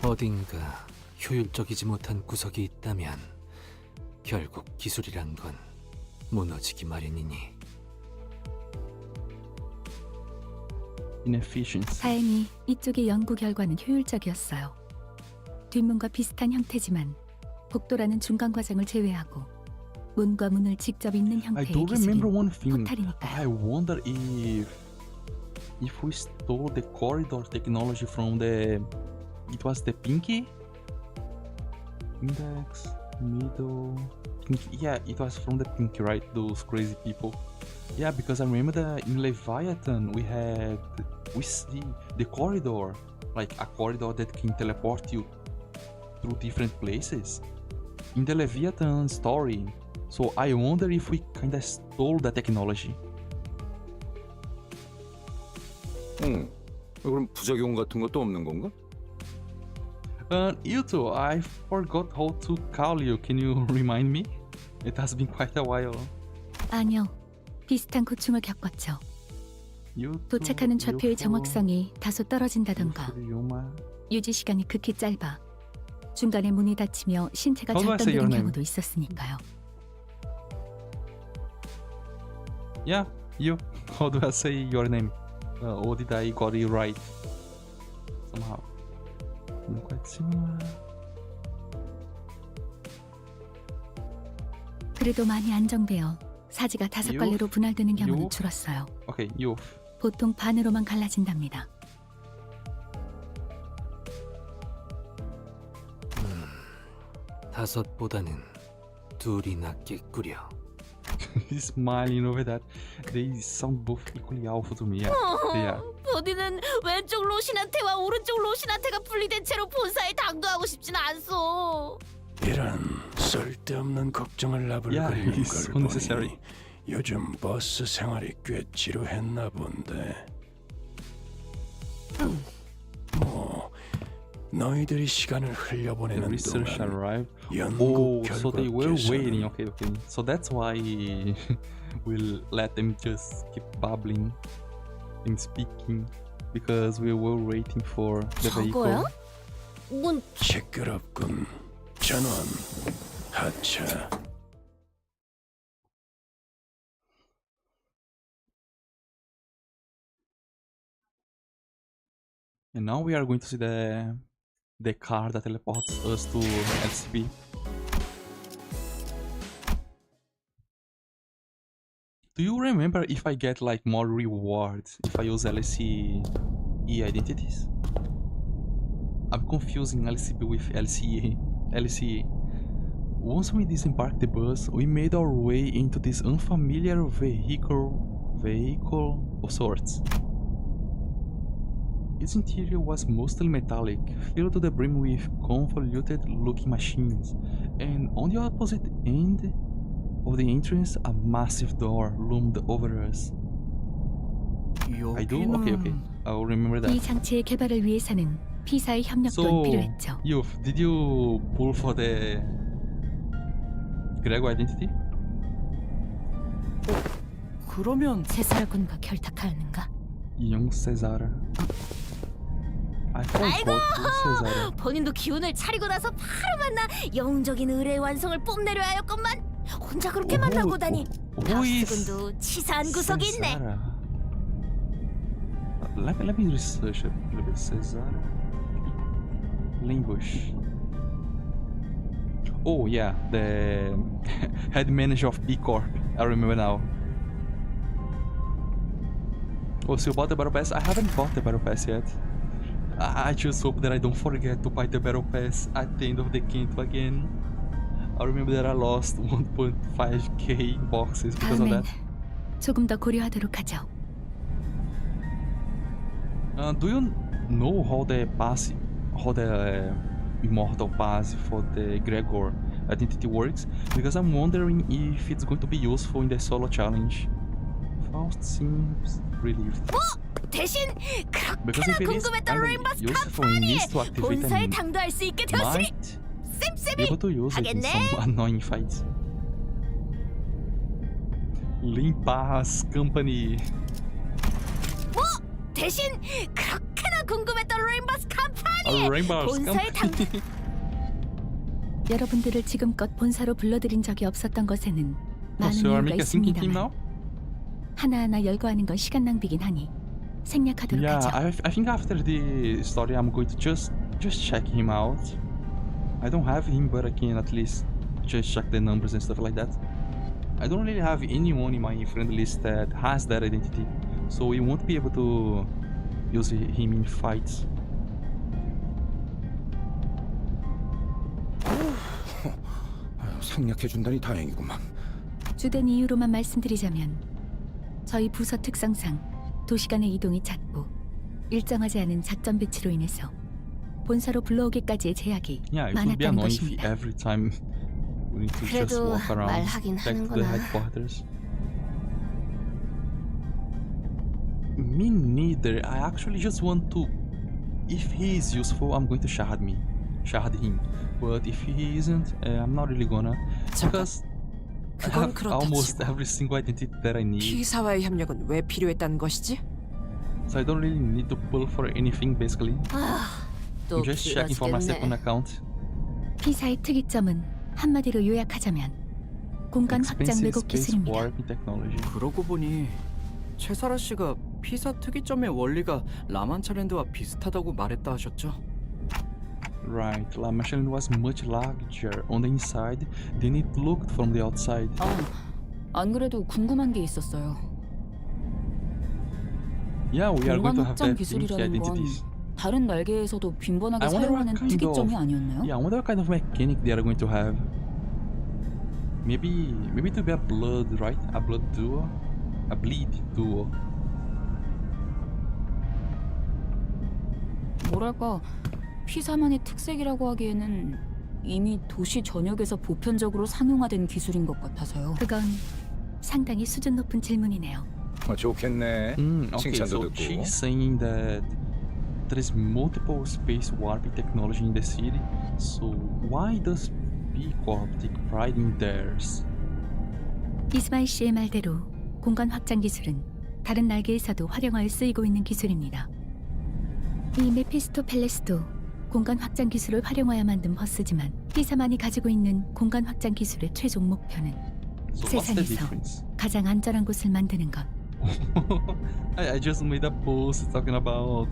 어딘가 효율적이지 못한 구석이 있다면 결국 기술이란 건 무너지기 마련이니 inefficiency. 다행히 이쪽의 연구 결과는 효율적이었어요. 뒷문과 비슷한 형태지만 복도라는 중간 과정을 제외하고 문과 문을 직접 잇는 I 형태의 do remember 기술인 one thing. 포탈이니까요. I wonder if we stole the corridor technology from the. It was the pinky index middle. Pinky. Yeah, it was from the pinky, right? Those crazy people. Yeah, because I remember that in Leviathan we see the corridor, like a corridor that can teleport you through different places. In the Leviathan story. So I wonder if we kinda stole the technology. 그럼 부작용 같은 것도 없는 건가? Yuto, I forgot how to call you. Can you remind me? It has been quite a while. 아니요. 비슷한 고충을 겪었죠. Yuto, 도착하는 좌표의 Yuto, 정확성이 다소 떨어진다던가 Yuma. 유지 시간이 극히 짧아 중간에 문이 닫히며 신체가 How do I say your 절단되는 name? 경우도 있었으니까요. Yeah, you. How do I say your name? Or did I got it right? Somehow. Not quite similar. 그래도 많이 안정되어 사지가 5갈래로 분할되는 경우는 줄었어요. Okay, you. 보통 반으로만 갈라진답니다. 다섯보다는 둘이 낫겠구려. He's smiling over that. They sound both equally awful to me. Yeah, they are. 본인은 왼쪽 로신한테와 오른쪽 로신한테가 분리된 채로 본사에 당도하고 싶진 않소. 이런 쓸데없는 걱정을 Yeah, 나불거리는 it's 걸 unnecessary. 보니 요즘 버스 생활이 꽤 지루했나 본데. 뭐 너희들이 시간을 The 흘려보내는 research 동안 arrived. 연구 Oh, so they were waiting. 결과께서는 Okay, okay. So that's why we'll let them just keep babbling and speaking because we were waiting for the vehicle. 저거야? 뭔 시끄럽군. 전원 하차. And now we are going to see the car that teleports us to LCB. Do you remember if I get like more rewards if I use LCE identities? I'm confusing LCB with LCE. Once we disembarked the bus, we made our way into this unfamiliar vehicle of sorts. Its interior was mostly metallic, filled to the brim with convoluted-looking machines, and on the opposite end of the entrance, a massive door loomed over us. I do? Okay. I'll remember 이 that. 장치의 개발을 위해서는 피사의 협력 또한 So, 필요했죠. Youth, did you pull for the Gregor identity? 그러면 세사라군과 결탁하였는가? Young Cesar. I forgot Cesar. 본인도 기운을 차리고 나서 바로 만나 영웅적인 의뢰의 완성을 뽐내려 하였건만 혼자 그렇게 만나보다니 Who is 박수군도 치사한 구석이 있네. Cesar? Let me research a little bit. Cesar. Limbush. Oh yeah, the head manager of B Corp. I remember now. Oh, so you bought the battle pass? I haven't bought the battle pass yet. I just hope that I don't forget to buy the battle pass at the end of the Kanto again. I remember that I lost 1.5k boxes because of 다음엔 that. 조금 더 고려하도록 하죠. Do you know how the immortal pass for the Gregor identity works? Because I'm wondering if it's going to be useful in the solo challenge. Faust seems relieved. 대신 Because if 그렇게나 it is 궁금했던 레인버스 useful in this to activate 본사에 and 당도할 수 있게 되었으니 might be 쌤쌤이 able to use it in 하겠네. some annoying fights. Limpas Company. 대신 그렇게나 궁금했던 레인버스 컴퍼니 Rainbow 본사에 Company. 여러분들을 지금껏 본사로 불러들인 적이 없었던 것에는 많은 So you are 이유가 making a sinking team 있습니다만 now? 하나하나 열거하는 건 시간 낭비긴 하니 생략하도록 Yeah, 하죠. I think after the story, I'm going to just check him out. I don't have him, but I can at least just check the numbers and stuff like that. I don't really have anyone in my friend list that has that identity, so we won't be able to use him in fights. 생략해준다니 다행이구만. 주된 이유로만 말씀드리자면 저희 부서 특성상 도시 간의 이동이 잦고 일정하지 않은 작전 배치로 인해서 본사로 불러오기까지의 제약이 Yeah, it would be 많았다는 annoying if 것입니다. every time we need to just 그래도 walk around 말하긴 back to the 하는구나. headquarters. Me neither. I actually just want to. If he is useful, I'm going to shahad him. But if he isn't, I'm not really gonna. Because I 그건 have 그렇다 almost 치고 every single identity that I need, P사와의 협력은 왜 필요했다는 것이지? so I don't really need to pull for anything. Basically, 또 I'm just checking for my second 길어지겠네. account. P사의 특이점은 한마디로 요약하자면 공간 확장 Expensive 왜곡 space 기술입니다. warping technology. 그러고 보니 최사라 씨가 피사 특이점의 원리가 라만차랜드와 비슷하다고 말했다 하셨죠? Right, La Machine was much larger on the inside than it looked from the outside. 안 그래도 궁금한 게 있었어요. Yeah, we are going 공간 to have 확장 that unique 기술이라는 건 identities. 다른 날개에서도 빈번하게 I wonder what 사용하는 kind 특이점이 of- 아니었나요? Yeah, I wonder what kind of mechanic they are going to have. Maybe to be a blood, right? A blood duo, a bleed duo. 뭐랄까 P4만의 특색이라고 하기에는 이미 도시 전역에서 보편적으로 상용화된 기술인 것 같아서요. 그건 상당히 수준 높은 질문이네요. 좋겠네. Okay, 칭찬도 so 듣고. she's saying that there is multiple space warping technology in the city. So why does B Corp take pride in theirs? 이스마일 씨의 말대로 공간 확장 기술은 다른 날개에서도 활용하여 쓰이고 있는 기술입니다. 이 메피스토 팰레스도 공간 확장 기술을 활용하여 만든 버스지만 P사만이 가지고 있는 공간 확장 기술의 최종 목표는 So what's the 세상에서 difference? 가장 안전한 곳을 만드는 것. I just made a post talking about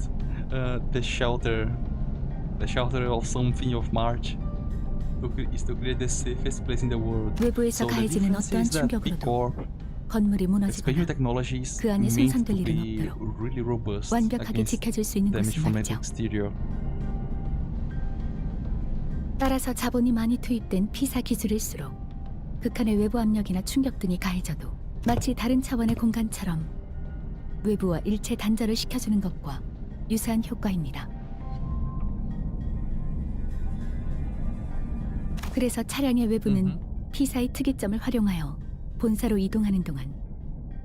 the shelter of something of March. Is to create the safest place in the world. 외부에서 So the 가해지는 difference 어떠한 is that B 충격으로도 Corp 건물이 expansion 무너지거나 technology is 그 안에 meant 손상될 to 일은 be 없도록 really robust 완벽하게 against 지켜줄 수 있는 damage 곳을 from the 말이죠. exterior. 따라서 자본이 많이 투입된 P사 기술일수록 극한의 외부 압력이나 충격 등이 가해져도 마치 다른 차원의 공간처럼 외부와 일체 단절을 시켜주는 것과 유사한 효과입니다. 그래서 차량의 외부는 P사의 특이점을 활용하여 본사로 이동하는 동안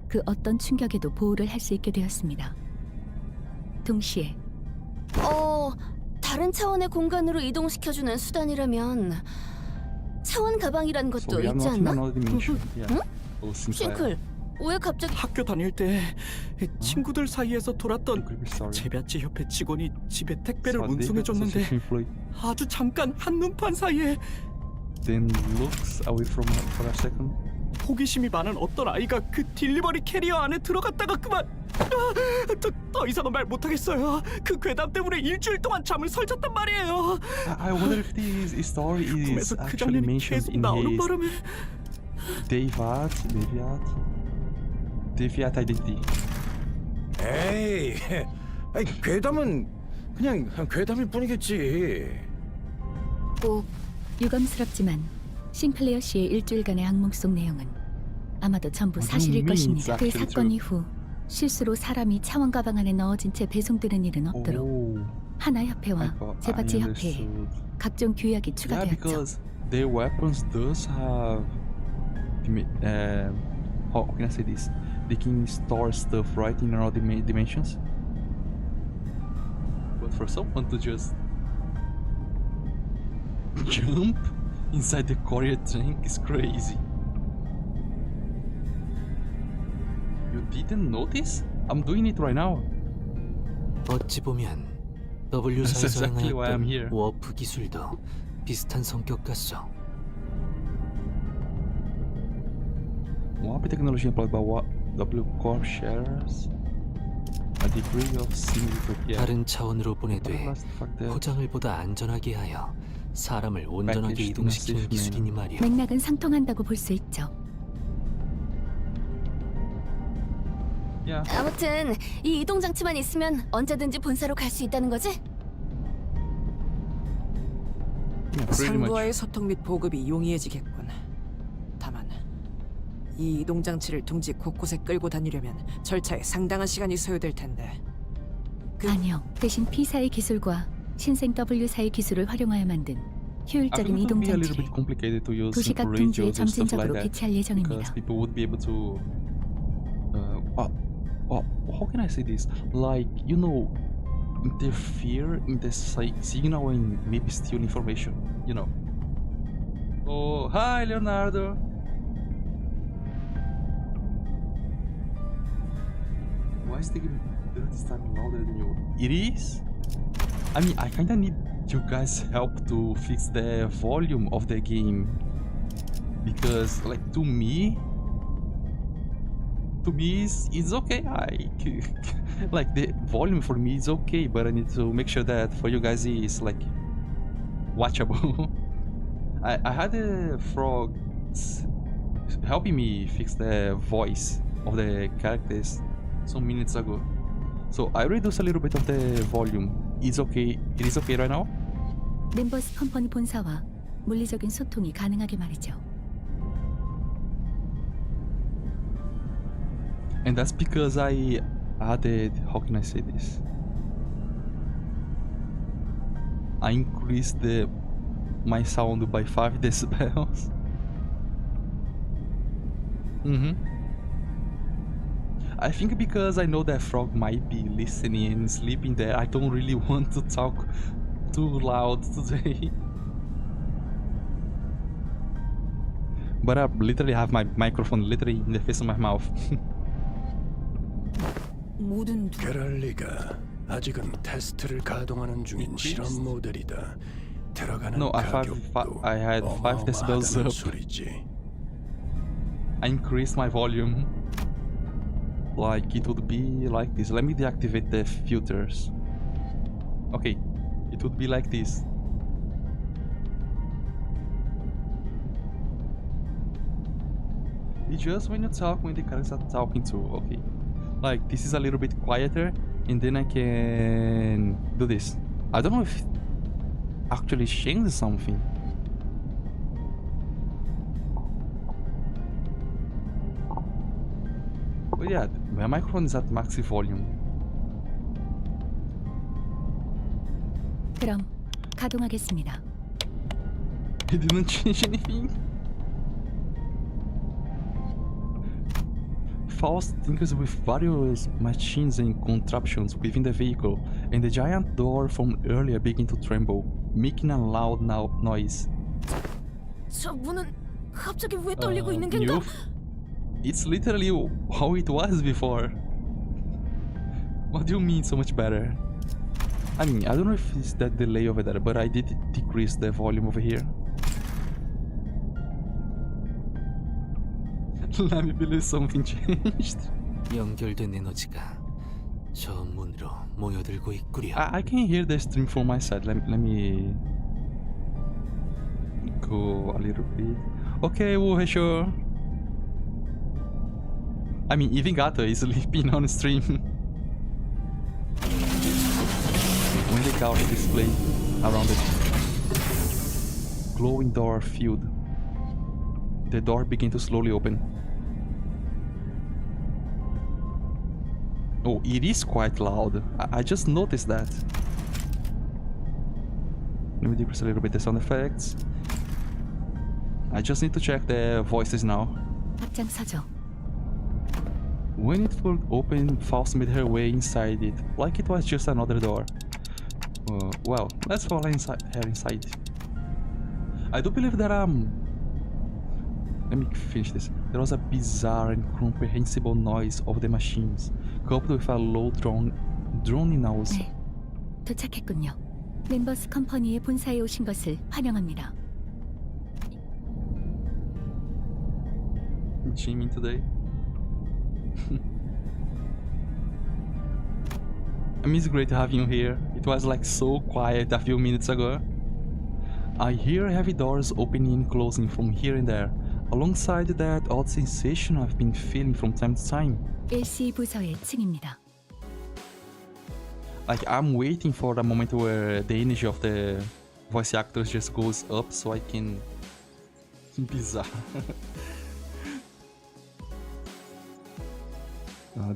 그 어떤 충격에도 보호를 할 수 있게 되었습니다. 동시에 다른 차원의 공간으로 이동시켜주는 수단이라면 차원 가방이란 So 것도 we are 있지 not in 않나? another dimension. Yeah. 응? Oh, Sinclair. 싱클, 왜 갑자기 학교 다닐 때 친구들 사이에서 돌았던 Creepy story. 재배치 협회 직원이 집에 택배를 So David 운송해줬는데 Association Floyd 아주 잠깐 한눈판 사이에 then looks away from her for a second. 호기심이 많은 어떤 아이가 그 딜리버리 캐리어 안에 들어갔다가 그만 더 이상은 말 못하겠어요. 그 괴담 때문에 일주일 동안 잠을 설쳤단 말이에요. I wonder if this story is 꿈에서 그 actually 장면이 mentioned 계속 in 나오는 his 바람에 Deviat identity. 에이, 아이, 괴담은 그냥 괴담일 뿐이겠지. 꼭 유감스럽지만 싱클레어 씨의 일주일간의 악몽 속 내용은 아마도 전부 What do 사실일 you mean 것입니다. it's 그 actually 사건 true? 이후 실수로 사람이 차원 가방 안에 넣어진 채 배송되는 일은 없도록 Oh, 하나협회와 I 재바치 협회에 understood. 각종 규약이 Yeah, 추가되었죠. because their weapons does have how can I say this? They can store stuff right in another dimensions. But for someone to just jump inside the courier tank is crazy. You didn't notice? I'm doing it right now. 어찌 보면 That's W사에서 exactly why I'm here. 행하였던 워프 기술도 비슷한 성격 같소. Warp technology employed by W Corp shares. a degree of similitude. Yeah. 다른 차원으로 보내되 Plus the fact that 포장을 보다 안전하게 하여 사람을 온전하게 packaged 이동시키는 massive 기술이니 말이오. 맥락은 상통한다고 볼 수 있죠. yeah. 아무튼 이 이동 장치만 있으면 언제든지 본사로 갈 수 있다는 거지? Yeah, pretty much. 상부와의 소통 및 보급이 용이해지겠군. 다만 이 이동 장치를 둥지 곳곳에 끌고 다니려면 절차에 상당한 시간이 소요될 텐데. 아니요. 대신 P사의 기술과 신생 W사의 기술을 활용하여 만든 I 효율적인 think it 이동 would be a little 장치를 bit complicated to use 도시각 simple 둥지에 radios and stuff like 점진적으로 that 배치할 because 예정입니다. people would be able to how can I say this? Like, you know, interfere in the signal and maybe steal information, you know. Oh, hi, Leonardo. Why is the game this time louder than you? It is? I mean, I kinda need you guys' help to fix the volume of the game. Because, like, to me it's okay. Like, the volume for me is okay, but I need to make sure that for you guys is like watchable. I had the frogs helping me fix the voice of the characters some minutes ago, so I reduced a little bit of the volume. It's okay. It is okay right now. 멤버스 컴퍼니 본사와 물리적인 소통이 가능하게 말이죠. And that's because I added, how can I say this? I increased my sound by 5 decibels. I think because I know that frog might be listening and sleeping there, I don't really want to talk too loud today. But I literally have my microphone literally in the face of my mouth. 모든 게랄리가 아직은 테스트를 가동하는 중인 실험 모델이다. 들어가는 No, I 가격도 had 5 decibels 어마어마하다는 up. 소리지. I increased my volume. Like, it would be like this. Let me deactivate the filters. Okay, it would be like this. It's just when you talk, when the characters are talking too. Okay, like, this is a little bit quieter, and then I can do this. I don't know if it actually changes something. But yeah, my microphone is at max volume. 그럼 가동하겠습니다. It didn't change anything. Faust tinkers with various machines and contraptions within the vehicle, and the giant door from earlier began to tremble, making a loud noise. 저 문은 갑자기 왜 떨리고 있는 겐가? New? It's literally how it was before. What do you mean so much better? I mean, I don't know if it's that delay over there, but I did decrease the volume over here. Let me believe something changed. 연결된 에너지가 저 문으로 모여들고 있구려. I can hear the stream from my side. Let me go a little bit. Okay, well, sure. I mean, even Gato is sleeping on stream. When the counter display around the glowing door filled, the door began to slowly open. Oh, it is quite loud. I just noticed that. Let me decrease a little bit the sound effects. I just need to check the voices now. 앞장서죠. When it would open, Faust made her way inside it, like it was just another door. Well, let's follow her inside. I do believe that let me finish this. There was a bizarre and incomprehensible noise of the machines, coupled with a low droning noise. 네, 도착했군요. 멤버스 컴퍼니의 본사에 오신 것을 환영합니다. Teaming today. I mean, it's great having you here. It was like so quiet a few minutes ago. I hear heavy doors opening and closing from here and there, alongside that odd sensation I've been feeling from time to time. LC 부서의 층입니다. Like, I'm waiting for the moment where the energy of the voice actors just goes up so I can... Bizarre.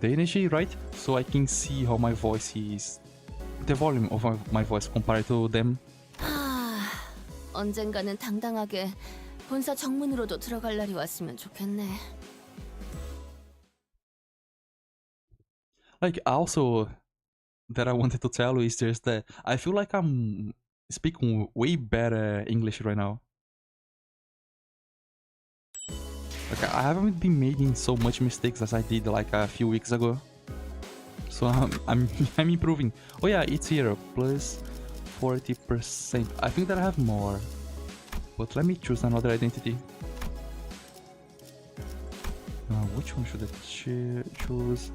The energy, right? So I can see how my voice is... The volume of my voice compared to them. 언젠가는 당당하게 본사 정문으로도 들어갈 날이 왔으면 좋겠네. Like, also, that I wanted to tell you is just that I feel like I'm speaking way better English right now. Like, I haven't been making so much mistakes as I did like a few weeks ago. So I'm improving. Oh yeah, it's here, plus 40%. I think that I have more. But let me choose another identity. Which one should I choose?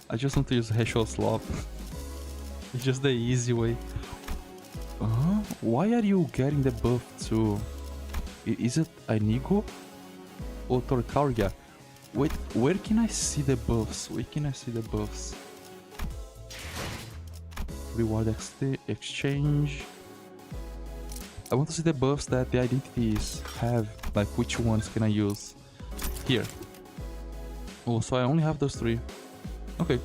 I just want to use Heschel Slop. It's just the easy way. Why are you getting the buff too? Is it Inigo? Or Torcaria? Wait, where can I see the buffs? Where can I see the buffs? Reward exchange. I want to see the buffs that the identities have. Like, which ones can I use? Here. Oh, so I only have those 3. Okay.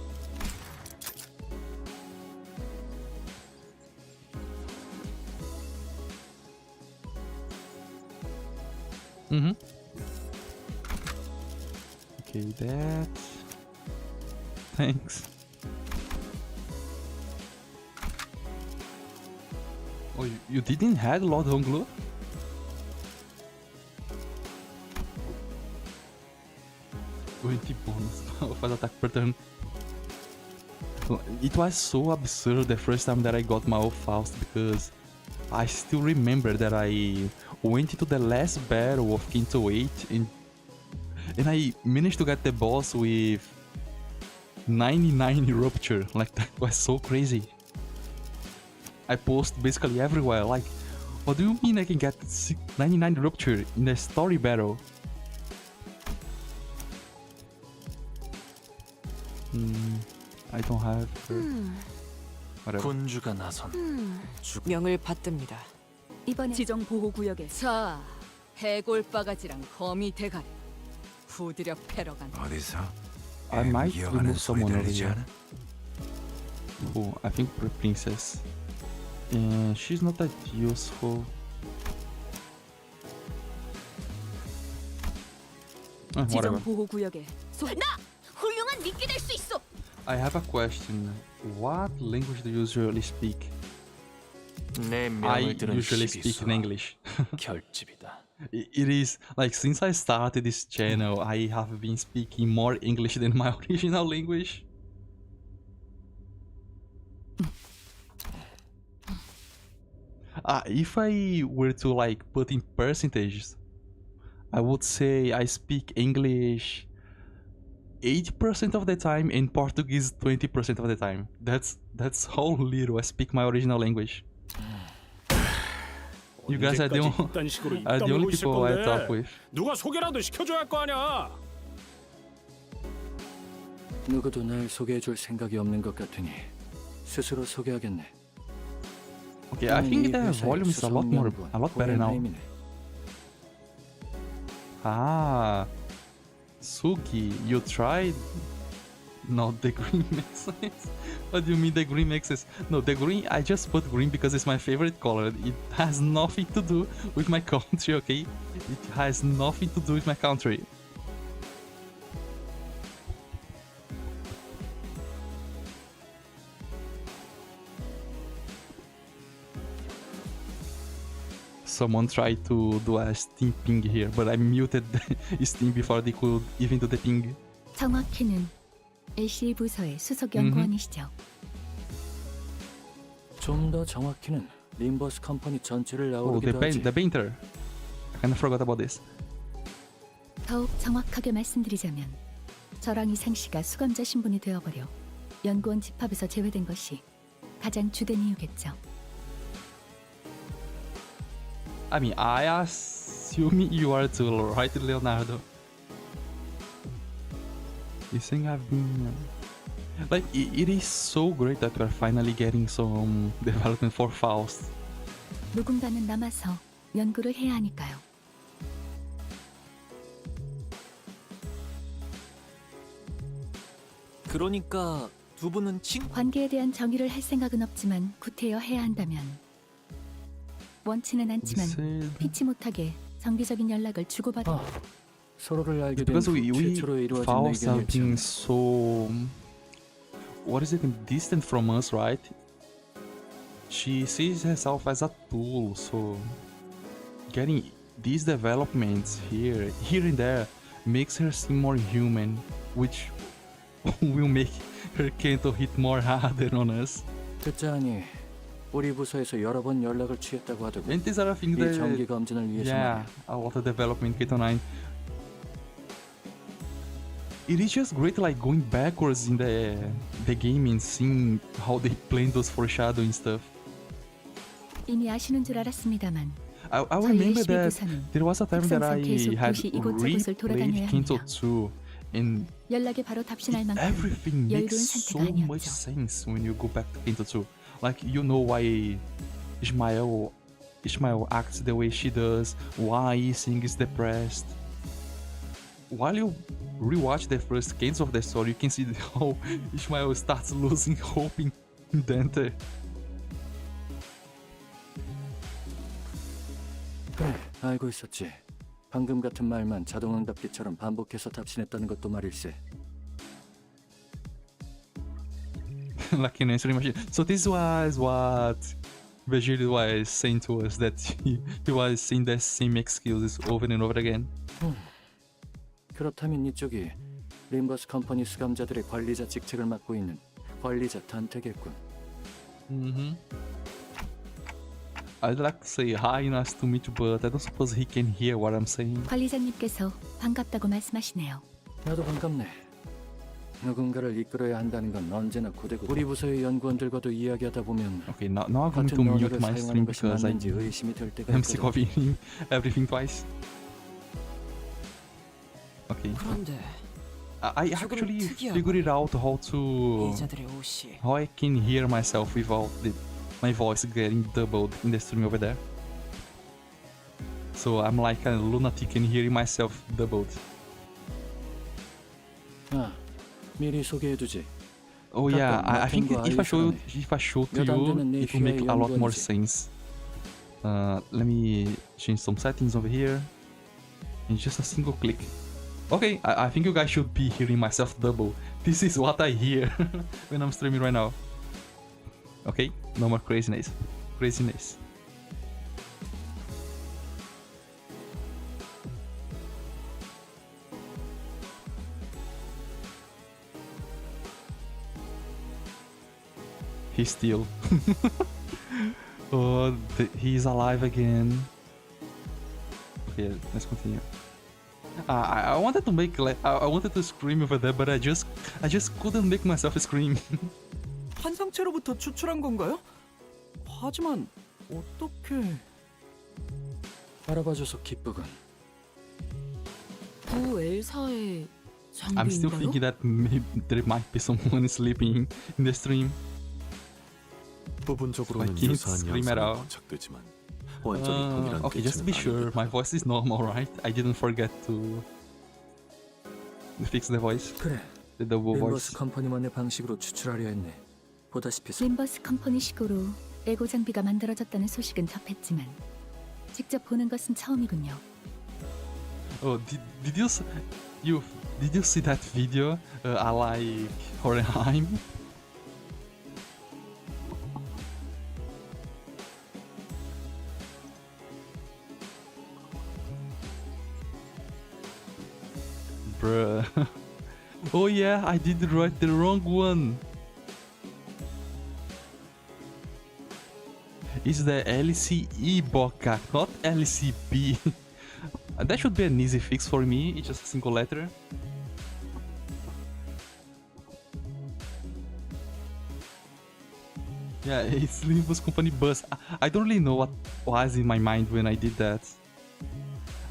Okay, that. Thanks. Oh, you didn't have Lord Honglu? Bonus faz attack per turn. It was so absurd the first time that I got my Faust, because I still remember that I went into the last battle of Kinto 8 and I managed to get the boss with 99 rupture. Like, that was so crazy. I post basically everywhere, like, what do you mean I can get 99 rupture in a story battle? I don't have... whatever. 군주가 나선 명을 받듭니다. 이번에 지정 보호 구역에 자, 해골 바가지랑 거미 대가리 부드려 패러 간다. 어디서? I might remove 소리 someone over 들리지 here. 않아? Oh, I think Princess. She's not that useful. Whatever. 보호 구역에 나 훌륭한 미끼 될 수 있어. I have a question. What language do you usually speak? 내 I 명을 들은 usually speak in 시비수와 English. 결집이다. It is like, since I started this channel, I have been speaking more English than my original language. If I were to like put in percentages, I would say I speak English 80% of the time and Portuguese 20% of the time. That's how little I speak my original language. You guys are the only people I talk with. 누가 소개라도 시켜줘야 할 거 아니야. 누구도 날 소개해줄 생각이 없는 것 같으니 스스로 소개하겠네. Okay, I think the volume is a lot better now. Suki, you tried? No, the green makes sense. What do you mean the green makes sense? No, the green, I just put green because it's my favorite color. It has nothing to do with my country, okay? It has nothing to do with my country. Someone tried to do a Steam ping here, but I muted the Steam before they could even do the ping. 정확히는 LC 부서의 수석 연구원이시죠. 좀 더 정확히는 림버스 컴퍼니 전체를 Oh, 아우르기도 하지. the painter. I kind of forgot about this. 더욱 정확하게 말씀드리자면 저랑 이상 씨가 수감자 신분이 되어버려 연구원 집합에서 제외된 것이 가장 주된 이유겠죠. I mean, I assume you are too, right, Leonardo? You think I've been... Like, it is so great that we're finally getting some development for Faust. 누군가는 남아서 연구를 해야 하니까요. 그러니까 두 분은 관계에 대한 정의를 할 생각은 없지만 구태여 해야 한다면 원치는 않지만 피치 못하게 정기적인 연락을 주고받아. 서로를 알게 된 Because 후 we 최초로 이루어진 Faust have been 의견일치는 so... What is it? Distant from us, right? She sees herself as a tool, so... Getting these developments here and there makes her seem more human, which will make her Kento hit more harder on us. 듣자하니 우리 부서에서 여러 번 연락을 취했다고 하더군. And these are things 이 정기 that... 검진을 위해서 Yeah, 말이야. a lot of development Kento 9. It is just great, like going backwards in the game and seeing how they planned those foreshadowing stuff. 이미 아시는 줄 알았습니다만 I 저희 remember 12 that 부서는 there was a time that I 특성상 계속 had 도시 이곳저곳을 돌아다녀야 replayed Kento 합니다. 2, and 연락에 바로 답신할 만큼 everything 여유로운 makes 선택이 so much 아니었죠. sense when you go back to Kento 2. Like, you know why Ishmael acts the way she does, why Sing is depressed. While you rewatch the first games of the story, you can see how Ishmael starts losing hope in Dante. 그래, 알고 있었지. 방금 같은 말만 자동응답기처럼 반복해서 답신했다는 것도 말일세. Like an answering machine. So this was what Vegeta was saying to us, that he was saying the same excuses over and over again. 그렇다면 이쪽이 림버스 컴퍼니 수감자들의 관리자 직책을 맡고 있는 관리자 단테겠군. I'd like to say hi, nice to meet you, but I don't suppose he can hear what I'm saying. 관리자님께서 반갑다고 말씀하시네요. 나도 반갑네. 누군가를 이끌어야 한다는 건 언제나 고되고 우리 부서의 연구원들과도 이야기하다 보면 Okay, now I'm going 같은 to 언어를 mute my 사용하는 stream 것이 because 맞는지 의심이 될 때가 I'm sick 있거든. of hearing everything twice. Okay. 그런데 I actually 특이하군. figured it out 이자들의 옷이 how I can hear myself without my voice getting doubled in the stream over there. So I'm like a lunatic and hearing myself doubled. 아, 미리 소개해두지. Oh yeah, I think if I show to you, it will make a lot more sense. Let me change some settings over here. In just a single click. Okay, I think you guys should be hearing myself double. This is what I hear when I'm streaming right now. Okay, no more craziness. Craziness. He's still. Oh, he's alive again. Okay, let's continue. I wanted to make I wanted to scream over there, but I just couldn't make myself scream. 환상체로부터 추출한 건가요? 하지만 어떻게... 알아봐줘서 기쁘군. 부 엘사의 I'm still 장비인가요? thinking that maybe there might be someone sleeping in the stream. 부분적으로는 I can't 유사한 scream at 양상이 all. 포착되지만 완전히 동일한 Okay, just to be 개체는 sure, 아니거든. my voice is normal, right? I didn't forget to fix the voice, 그래, the double voice. 림버스 컴퍼니만의 방식으로 추출하려 했네. 보다시피 림버스 컴퍼니식으로 에고 장비가 만들어졌다는 소식은 접했지만 직접 보는 것은 처음이군요. Oh, did you see that video? I like Horenheim. Bruh. Oh yeah, I did write the wrong one. It's the LCCB Bokgak, not LCB. That should be an easy fix for me, it's just a single letter. Yeah, it's Limbus Company bus. I don't really know what was in my mind when I did that.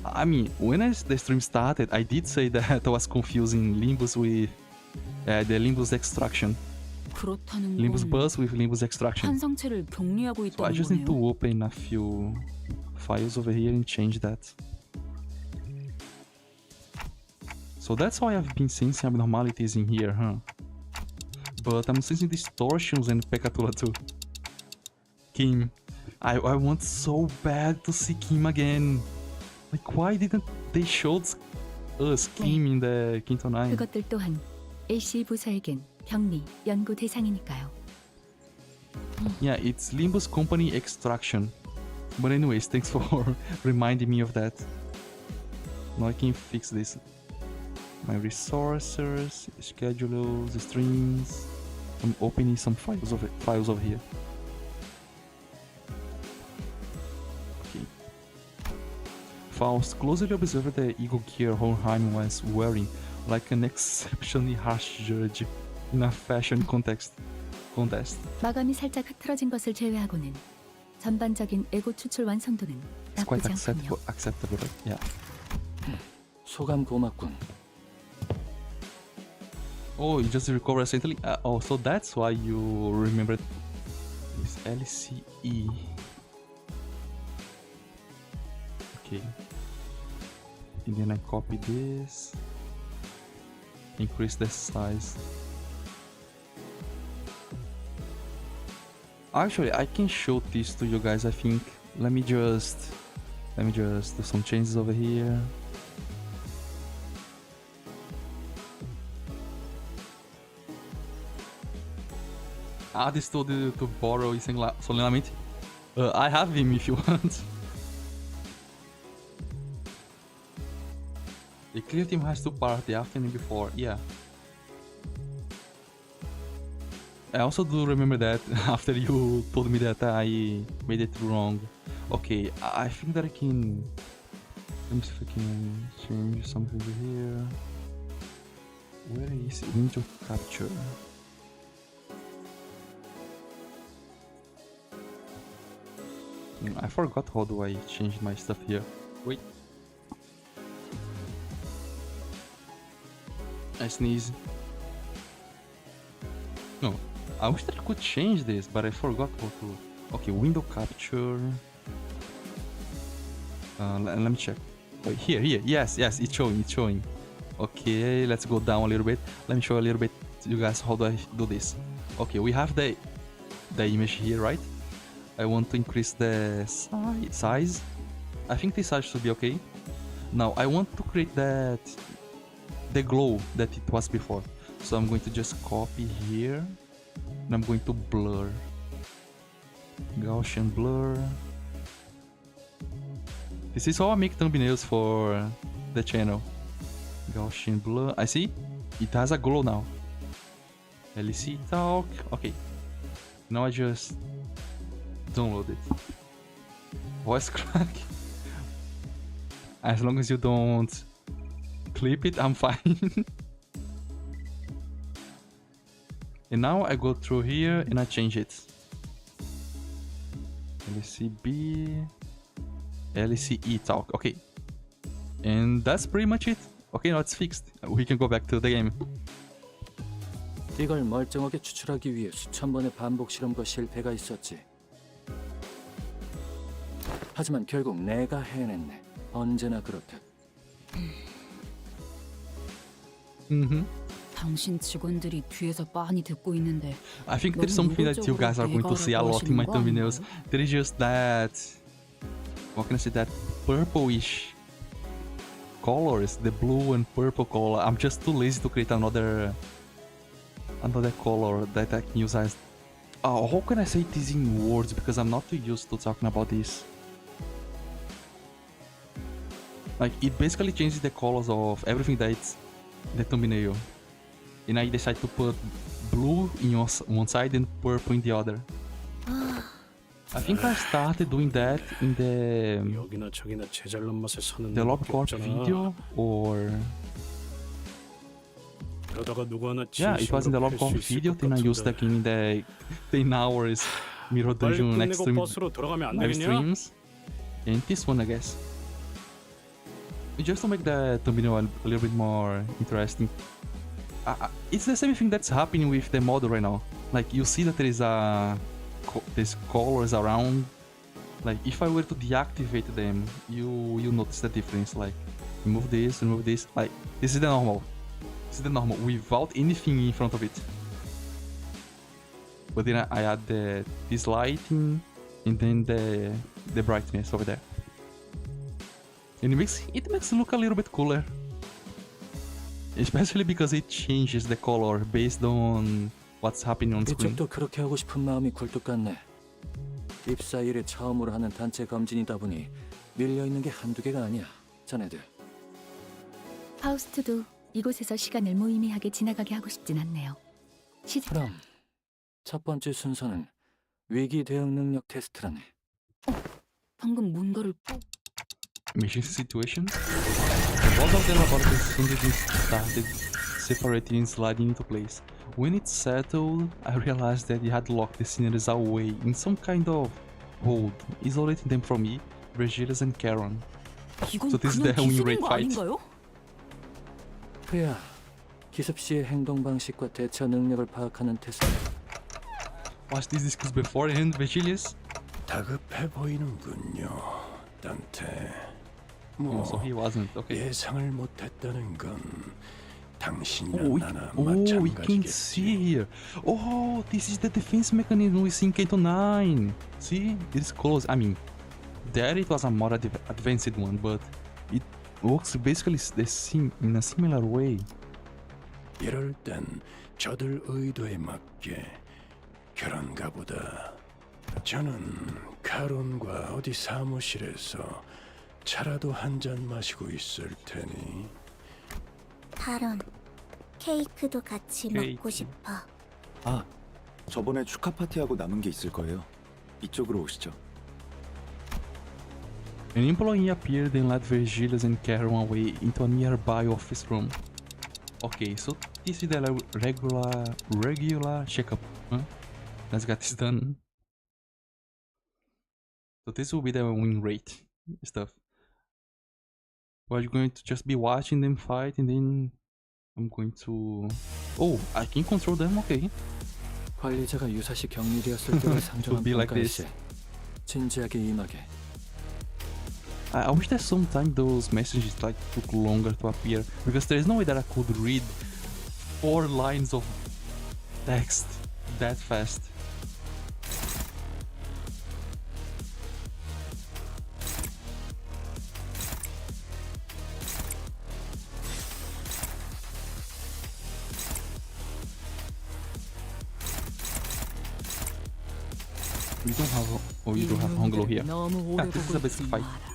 I mean, when the stream started, I did say that I was confusing Limbus with the Limbus extraction. 그렇다는 Limbus 건 bus with Limbus extraction. 환상체를 격리하고 So I 있다는 just need to 거네요. open a few files over here and change that. So that's why I've been sensing abnormalities in here, huh? But I'm sensing distortions and Pecatula too. Kim. I want so bad to see Kim again. Like, why didn't they show us Kim in the Quinto Nine? 그것들 또한 LC 부서에겐 격리 연구 대상이니까요. Yeah, it's Limbus Company Extraction. But anyways, thanks for reminding me of that. Now I can fix this. My resources, schedules, streams. I'm opening some files over here. Okay. Faust closely observed the eagle gear Hohenheim was wearing, like an exceptionally harsh judge in a fashion contest. 마감이 살짝 흐트러진 것을 제외하고는 전반적인 에고 추출 완성도는 It's quite 나쁘지 않군요. acceptable, right? Yeah. 소감 고맙군. Oh, you just recovered recently? Oh, so that's why you remembered this LCE. Okay. And then I copy this. Increase the size. Actually, I can show this to you guys, I think. Let me just do some changes over here. This told you to borrow solenamente. I have him if you want. The clear team has two parts, the after and before, yeah. I also do remember that after you told me that I made it wrong. Okay, I think that I can... Let me see if I can change something over here. Where is window capture? I forgot how do I change my stuff here. Wait. I sneeze. No, I wish that I could change this, but I forgot how to. Okay, window capture. Let me check. Wait, here, yes, it's showing. Okay, let's go down a little bit. Let me show a little bit to you guys how do I do this. Okay, we have the image here, right? I want to increase the size. I think the size should be okay. Now I want to create the glow that it was before. So I'm going to just copy here. And I'm going to blur. Gaussian blur. This is how I make thumbnails for the channel. Gaussian blur. I see. It has a glow now. LC talk. Okay. Now I just download it. Voice crack. As long as you don't clip it, I'm fine. And now I go through here and I change it. LCB, LCE talk. Okay. And that's pretty much it. Okay, now it's fixed. We can go back to the game. 이걸 멀쩡하게 추출하기 위해 수천 번의 반복 실험과 실패가 있었지. 하지만 결국 내가 해냈네. 언제나 그렇듯. 당신 직원들이 뒤에서 빤히 듣고 있는데. I think there's something that you guys are going to see a lot in my thumbnails. There is just that, what can I say, that purplish colors, the blue and purple color. I'm just too lazy to create another color that I can use as... Oh, how can I say this in words, because I'm not too used to talking about this. Like, it basically changes the colors of everything that's the thumbnail. And I decide to put blue in one side and purple in the other. I think I started doing that in the LobCorp video, or 이러다가 누구 하나 Yeah, it was in the log conf video. Then I used again in the 10 hours Mirror 빨리 Dungeon 끝내고 extreme 버스로 들어가면 안 live 되겠냐? streams. And this one, I guess. Just to make the thumbnail a little bit more interesting. It's the same thing that's happening with the model right now. Like, you see that there is there's colors around. Like, if I were to deactivate them, you notice the difference. Like, remove this. Like, this is the normal. This is the normal without anything in front of it. But then I add this lighting and then the brightness over there. And it makes it look a little bit cooler. Especially because it changes the color based on what's happening on screen. 이쪽도 그렇게 하고 싶은 마음이 굴뚝 같네. 입사 일에 처음으로 하는 단체 검진이다 보니 밀려 있는 게 한두 개가 아니야. 자네들. 파우스트도 이곳에서 시간을 무의미하게 지나가게 하고 싶진 않네요. 그럼 첫 번째 순서는 위기 대응 능력 테스트라네. 방금 뭔가를 Mission situation. The walls of the laboratory started separating and sliding into place. When it settled, I realized that it had locked the sinners away in some kind of hold, isolating them from me, Vergilius and Charon. 이건 So this is 그냥 the win 기술인 rate 거 fight. 아닌가요? 그야 기습 시의 행동 방식과 대처 능력을 파악하는 테스트. Was this discussed beforehand, Vergilius? 다급해 보이는군요, 단테. Oh, so he wasn't. Okay. 예상을 못했다는 건 당신이나 Oh, 나나 we can see 마찬가지겠지. here. Oh, this is the defense mechanism we see in Kanto 9. See, it's close. I mean, there it was a more advanced one, but it works basically in a similar way. 이럴 땐 저들 의도에 맞게 그런가 보다. 저는 카론과 어디 사무실에서 차라도 한 잔 마시고 있을 테니. 카론, 케이크도 같이 케이크. 먹고 싶어. 아, 저번에 축하 파티하고 남은 게 있을 거예요. 이쪽으로 오시죠. An employee appeared and led Vergilius and Charon away into a nearby office room. Okay, so this is the regular checkup. Huh? Let's get this done. So this will be the win rate stuff. We're going to just be watching them fight and then I'm going to... Oh, I can control them, okay. 관리자가 유사시 격리되었을 때와 상정한 be like 평가일 this. 시 진지하게 임하게. I wish that sometimes those messages like took longer to appear because there is no way that I could read 4 lines of text that fast. We don't have... Oh, you don't have Honglo here. 너무 Yeah, 오래 this is 보고 a basic 있지 fight. 마라.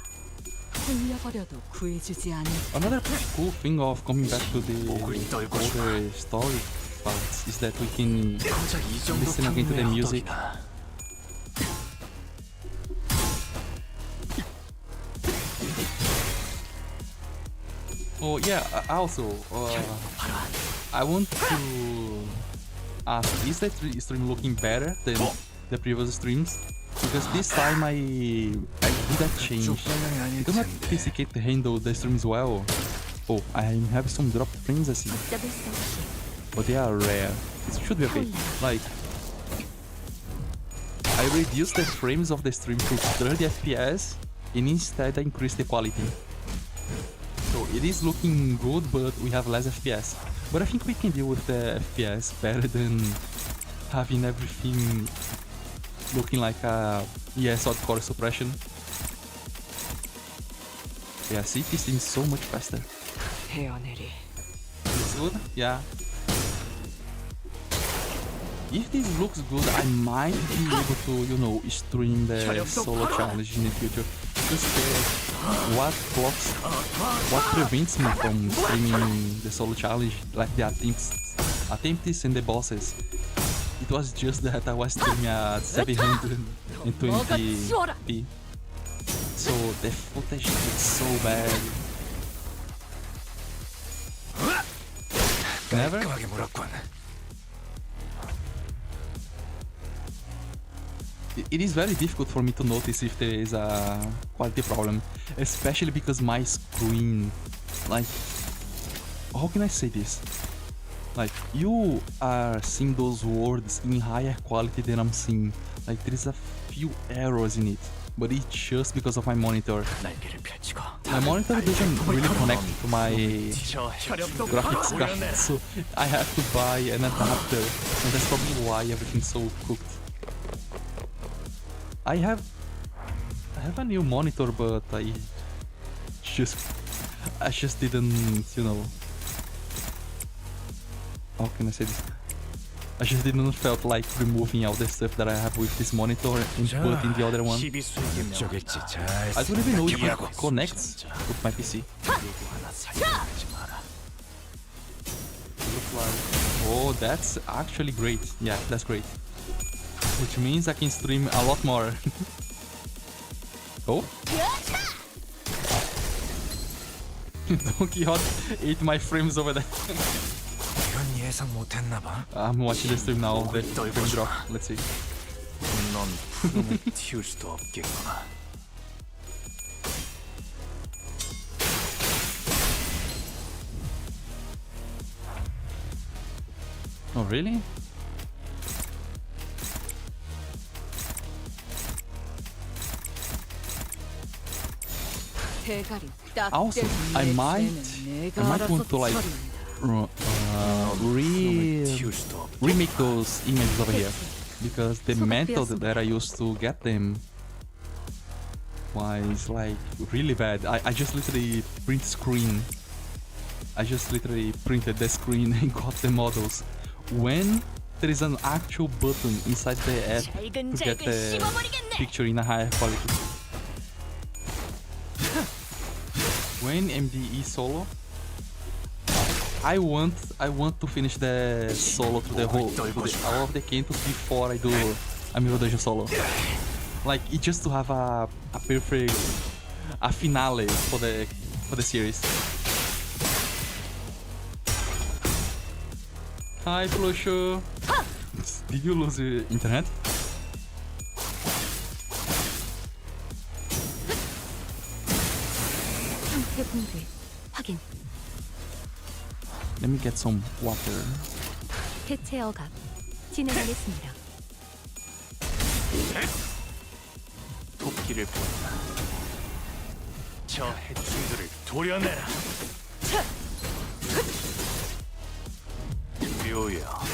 흘려버려도 구해주지 않을 Another cool thing of coming back to the older story parts is that we can listen again to the music. Oh yeah, also, I want to ask, is that stream looking better than the previous streams? Because this time I did a change. Because my PC can't handle the streams well. Oh, I have some drop frames I see. But they are rare. It should be okay. Like, I reduced the frames of the stream to 30 FPS and instead I increased the quality. So it is looking good, but we have less FPS. But I think we can deal with the FPS better than having everything looking like a softcore suppression. Yeah, see, this thing is so much faster. 헤어내리. Looks good? Yeah. If this looks good, I might be able to, you know, stream the solo challenge in the future. Because what prevents me from streaming the solo challenge, like the attempts and the bosses, it was just that I was streaming at 720p. So the footage looks so bad. never. It is very difficult for me to notice if there is a quality problem, especially because my screen, like, how can I say this? Like, you are seeing those words in higher quality than I'm seeing. Like, there is a few errors in it, but it's just because of my monitor. My monitor doesn't really connect to my graphics card, so I have to buy an adapter, and that's probably why everything's so cooked. I have a new monitor, but I just didn't, you know. How can I say this? I just didn't felt like removing all the stuff that I have with this monitor and putting the other one. I don't even know if it connects with my PC. Oh, that's actually great. Yeah, that's great. Which means I can stream a lot more. Oh? Don Quixote ate my frames over there. I'm watching the stream now, the frame drop. Let's see. Oh, really? Also, I might want to like remake those images over here, because the method that I used to get them was like really bad. I just literally print screen. I just literally printed the screen and got the models. When there is an actual button inside the app to get the picture in a higher quality. When MDE solo, I want to finish the solo to the whole, all of the cantos before I do a Mirror Dungeon solo. Like, it just to have a perfect finale for the series. Hi, Flusho. Did you lose the internet? Let me get some water. 대체 억압 진행하겠습니다. 토끼를 보았다. 저 해충들을 도려내라. 묘야.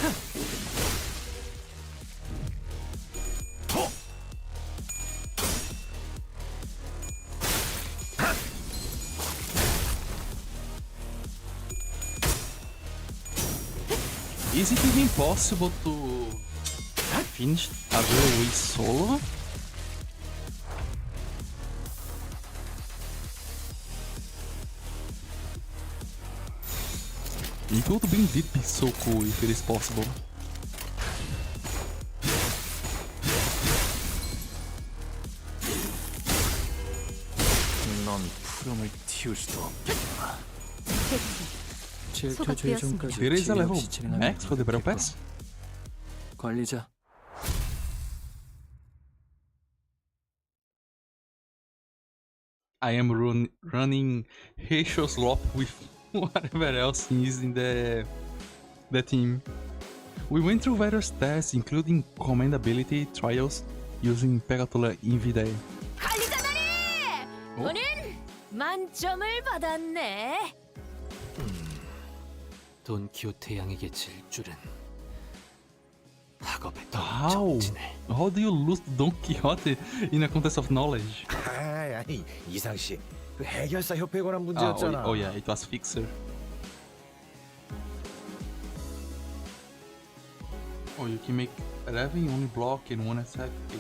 Is it even possible to finish a railway solo? It would be indeed be so cool if it is possible. 넌 푸름을 틔울 수도 없겠구나. There is a level max for the Battle Pass? 관리자. I am running Ratio Slop with whatever else is in the team. We went through various tests, including commandability trials using Pegatula in V-Day. 관리자다니! 오늘 만점을 받았네. 돈키호테 양에게 질 줄은 학업에 더 How? How do you lose Don Quixote in a contest of knowledge? 아니 이상 씨, 그 해결사 협회에 관한 문제였잖아. Oh yeah, it was Fixer. Oh, you can make 11 only block and one attack. Okay.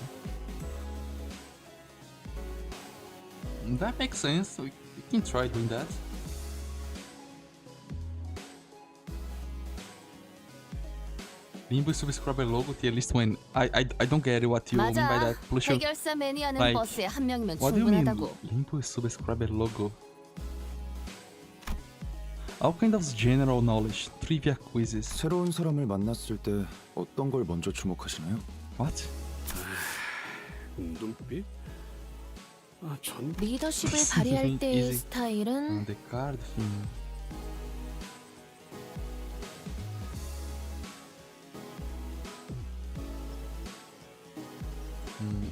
That makes sense. We can try doing that. Limbo subscriber logo tier list when I don't get what you mean by that. 해결사 매니아는 Like, 버스에 한 명이면 what do you mean 충분하다고. Limbo subscriber logo? All kind of general knowledge, trivia quizzes. 새로운 사람을 만났을 때 어떤 걸 먼저 주목하시나요? What? 눈빛? 전 리더십을 발휘할 때의 Easy. 스타일은 The card thing.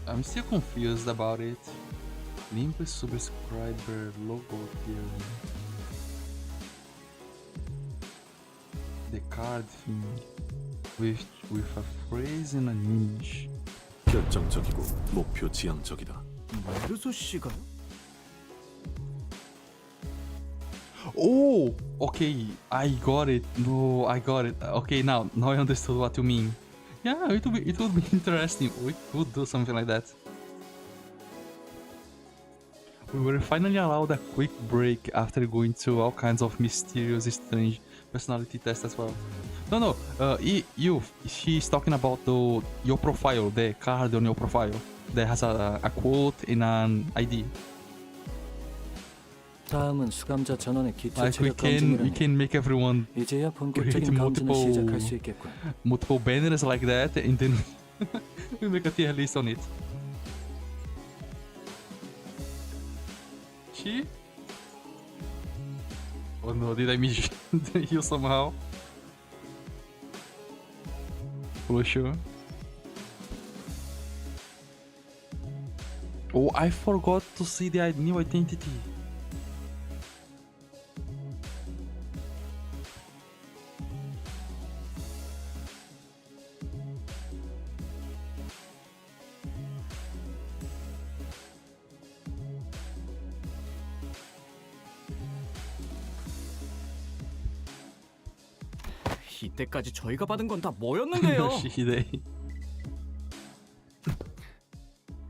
I'm still confused about it. Limpus subscriber logo here. The card thing with a phrase and an image. 결정적이고 목표 지향적이다. 메르소 씨가? Oh, okay, I got it. No, I got it. Okay, now I understood what you mean. Yeah, it would be interesting. We could do something like that. We were finally allowed a quick break after going through all kinds of mysterious, strange personality tests as well. No, she's talking about your profile, the card on your profile that has a quote and an ID. 다음은 수감자 전원의 기초 Like we 체력 can 검진이라니. make everyone 이제야 create 본격적인 감진을 시작할 수 있겠군. multiple banners like that, and then we make a tier list on it. She? Oh no, did I miss you somehow? For sure. Oh, I forgot to see the new identity. 이때까지 저희가 받은 건 다 뭐였는데요? She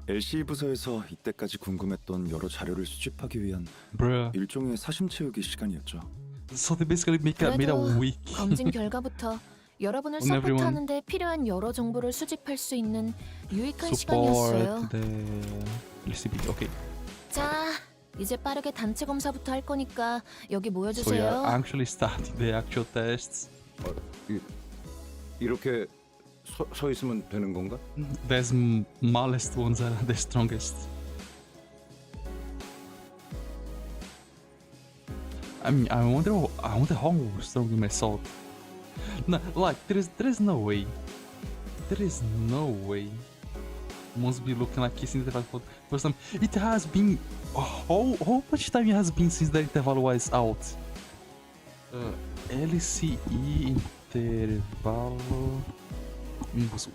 LCCB 부서에서 이때까지 궁금했던 여러 자료를 수집하기 위한 Bruh. 일종의 사심 채우기 시간이었죠. So they basically made a 그래도 wiki. 검진 결과부터 여러분을 On everyone. 서포트하는데 필요한 여러 정보를 수집할 수 있는 유익한 Support 시간이었어요. the LCCB. Okay. 자, 이제 빠르게 단체 검사부터 할 거니까 여기 So 모여주세요. yeah, actually starting the actual tests. 이렇게 서 있으면 되는 건가? The smallest ones are the strongest. I mean, I wonder how strong my assault. No, like there is no way. There is no way. Must be looking like kissing the interval for some. It has been how much time it has been since the interval was out? LCE interval.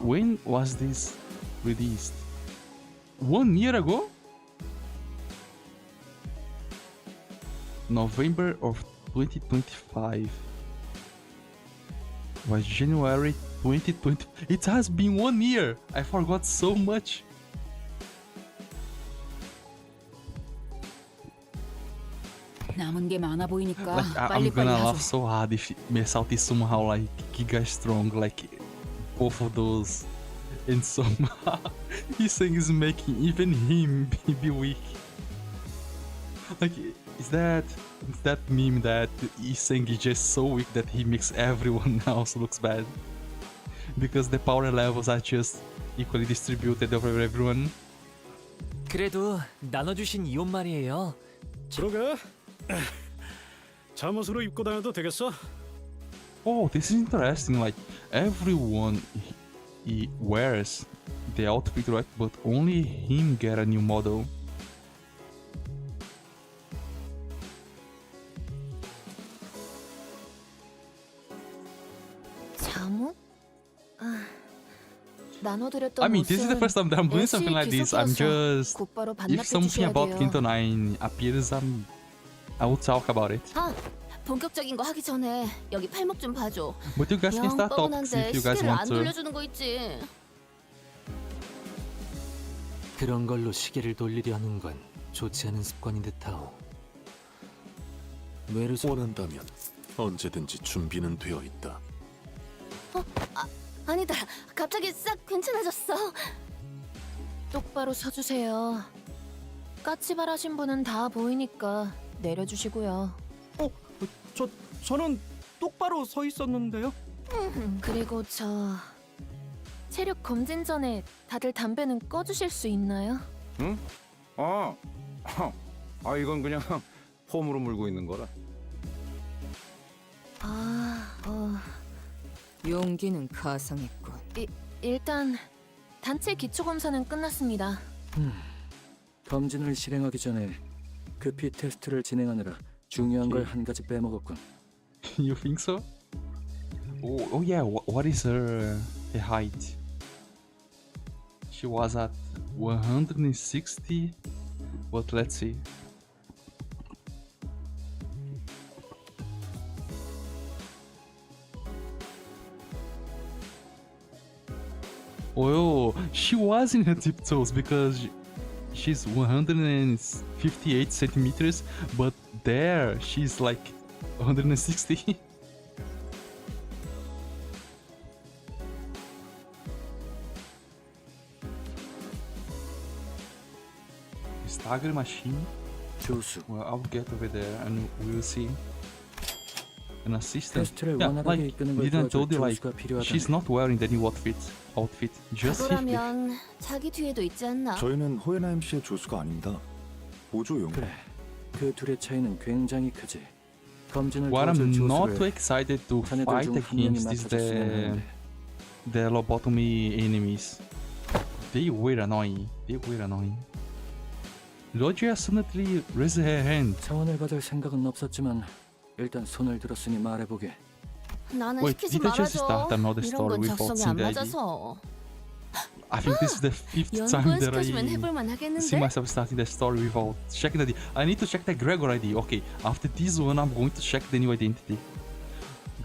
When was this released? 1 year ago? November of 2025. Was January 2020. It has been 1 year. I forgot so much. 남은 게 많아 보이니까 Like I'm 빨리빨리 gonna 하죠. laugh so hard if Mesalt is somehow like giga strong, like both of those, and somehow his thing is making even him be weak. Like is that meme that Iseng is just so weak that he makes everyone else looks bad because the power levels are just equally distributed over everyone. 그래도 나눠주신 이옷 말이에요. 그러게. 잠옷으로 입고 다녀도 되겠어? Oh, this is interesting. Like everyone he wears the outfit, right? But only him get a new model. 잠옷? 나눠드렸던 I mean, this is the 옷은 first time that I'm doing something like this. I'm just 곧바로 if something 반납해 about 주셔야 Kinto 돼요. 9 appears, I will talk about it. 아, 본격적인 거 하기 전에 여기 팔목 좀 봐줘. But you guys can 영 start talking 뻔한데 if you guys 시계를 안 want to. 돌려주는 거 있지. 그런 걸로 시계를 돌리려 하는 건 좋지 않은 습관인 듯하오. 메르소 원한다면 언제든지 준비는 되어 있다. 아니다. 갑자기 싹 괜찮아졌어. 똑바로 서주세요. 까치발 하신 분은 다 보이니까 내려주시고요. 저는 똑바로 서 있었는데요. 그리고 저 체력 검진 전에 다들 담배는 꺼주실 수 있나요? 응? 이건 그냥 폼으로 물고 있는 거라. 용기는 가상했군. 일단 단체 기초 검사는 끝났습니다. 검진을 실행하기 전에 급히 테스트를 진행하느라 중요한 걸 한 가지 빼먹었군. You think so? Oh yeah. What is her height? She was at 160. But let's see. Oh, she was in her tiptoes because she's 158 centimeters, but there she's like 160. Stagger machine. 조수. Well, I'll get over there and we'll see. An assistant. 테스트를 Yeah, 원활하게 like 이끄는 걸 didn't 도와줄 told you like 조수가 필요하다네. she's not wearing the new outfit. Just if 그거라면 자기 뒤에도 있지 않나? 저희는 호에나임 씨의 조수가 아닙니다. 보조용. 그래. 그 둘의 차이는 굉장히 크지. 검진을 what 도와줄 I'm not too 조수를 excited to 자네들 fight 중 한 명이 against is 맡아줬으면 하는데. the lobotomy enemies. They were annoying. Roger suddenly raised her hand. 자원을 받을 생각은 없었지만 일단 손을 들었으니 말해보게. 나는 Wait, 시키지 did I just 말아줘. start another 이런 story 건 without 적성에 seeing 안 the ID? 맞아서. I think this is the fifth time that 연구시켜주면 I 해볼만 see 하겠는데? myself starting the story without checking the ID. I need to check the Gregor ID. Okay, after this one, I'm going to check the new identity.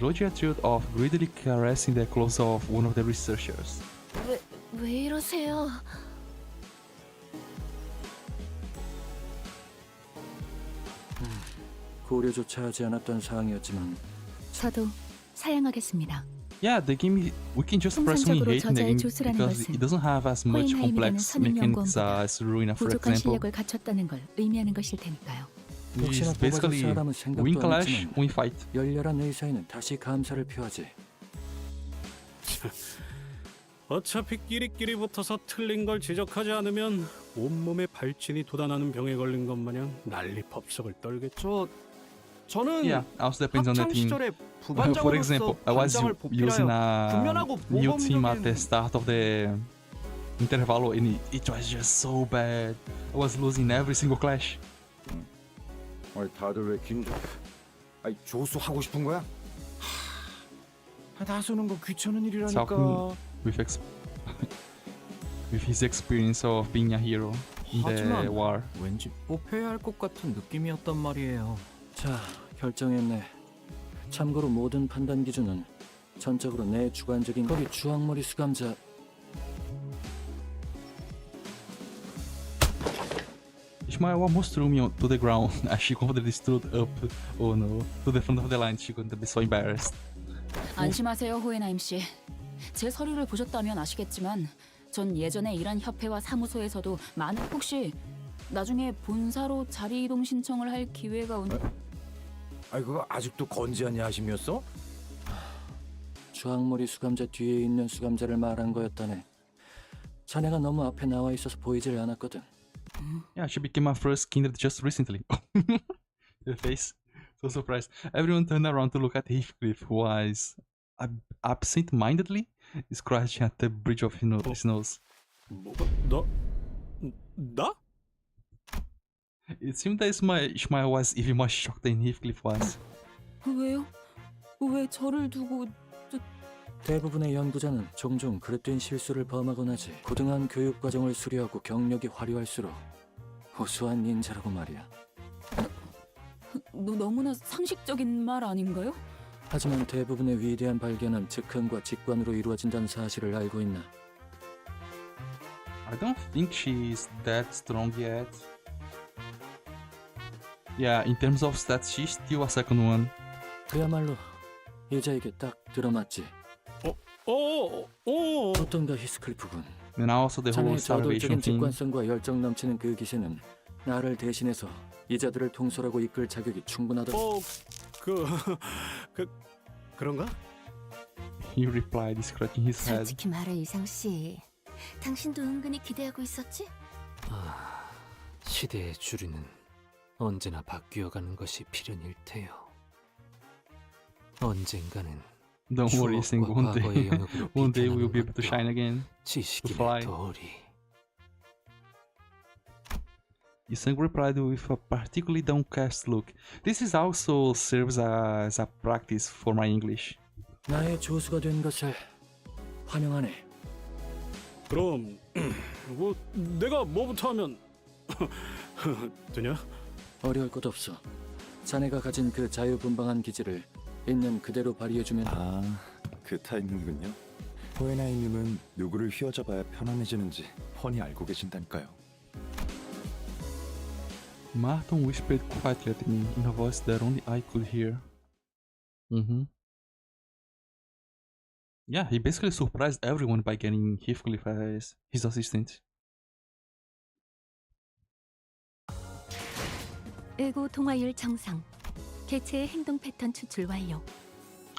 Roger accused of greedily caressing the clothes of one of the researchers. 왜 이러세요? 고려조차 하지 않았던 사항이었지만 저도 사양하겠습니다. Yeah, the game we can just press when 통상적으로 hate in the 저자의 game 조수라는 because 것은 it doesn't have as much 호hen하임이라는 complex 선임 mechanics 연구원보다 as Ruina, for 부족한 example. 실력을 갖췄다는 걸 의미하는 것일 테니까요. 혹시나 It's 뽑아줄 basically 사람은 생각도 win 안 clash, 했지만 win fight. 열렬한 의사에는 다시 감사를 표하지. 어차피 끼리끼리 붙어서 틀린 걸 지적하지 않으면 온몸에 발진이 돋아나는 병에 걸린 것 마냥 난리법석을 떨겠죠. 저는 Yeah, also depends on the 학창 team. 시절에 For 부반장으로서 example, I was 반장을 using 보필하여 a 분명하고 new team at the 모범적인 start of the intervalo and it was just so bad. I was losing every single clash. 다들 왜 조수 하고 싶은 거야? 나서는 거 귀찮은 일이라니까. Talking with his experience of being a hero in the 하지만 war. 왠지 뽑혀야 할 것 같은 느낌이었단 말이에요. 자, 결정했네. 참고로 모든 판단 기준은 전적으로 내 주관적인 거기 주황머리 수감자. Ishmael almost threw me to the ground as she confidently stood up. Oh no, to the front of the line. She couldn't be so embarrassed. 안심하세요, 호에나임 씨. 제 서류를 보셨다면 아시겠지만 전 예전에 일한 협회와 사무소에서도 많은 혹시 나중에 본사로 자리 이동 신청을 할 기회가 온. 그거 아직도 건재한 야심이었어? 주황머리 수감자 뒤에 있는 수감자를 말한 거였다네. 자네가 너무 앞에 나와 있어서 보이질 않았거든. Yeah, she became my first kindred just recently. The face, so surprised. Everyone turned around to look at Heathcliff, who was absent-mindedly scratching at the bridge of his nose. 뭐가? 나? It seemed that Ishmael was even more shocked than Heathcliff was. 왜요? 왜 저를 두고? 대부분의 연구자는 종종 그릇된 실수를 범하곤 하지. 고등한 교육 과정을 수료하고 경력이 화려할수록 우수한 닌자라고 말이야. 너무나 상식적인 말 아닌가요? 하지만 대부분의 위대한 발견은 즉흥과 직관으로 이루어진다는 사실을 알고 있나? I don't think she's that strong yet. Yeah, in terms of stats, she's still a second one. 그야말로 여자에게 딱 들어맞지. 어떤가 히스클리프군. And also the whole 자네의 저돌적인 starvation thing. 직관성과 열정 넘치는 그 기세는 나를 대신해서 이자들을 통솔하고 이끌 자격이 충분하다. 그런가? He replied, scratching his head. 솔직히 말해 이상 씨, 당신도 은근히 기대하고 있었지? 시대의 주류는 언제나 바뀌어가는 것이 필연일 테요. 언젠가는 Don't worry, Sing. 추억과 과거의 영역으로 One day we'll 비켜나는 be able to 것도 shine again. 지식인의 도리. Isang replied with a particularly downcast look. This is also serves as a practice for my English. 나의 조수가 된 것을 환영하네. 그럼 뭐 내가 뭐부터 하면 되냐? 어려울 것 없어. 자네가 가진 그 자유분방한 기질을 있는 그대로 발휘해주면 아, 그 타입이군요. 호에나이님은 누구를 휘어잡아야 편안해지는지 훤히 알고 계신다니까요. Martin whispered quietly at me in a voice that only I could hear. Yeah, he basically surprised everyone by getting Heathcliff as his assistant. 의고 통화율 정상. 개체의 행동 패턴 추출 완료.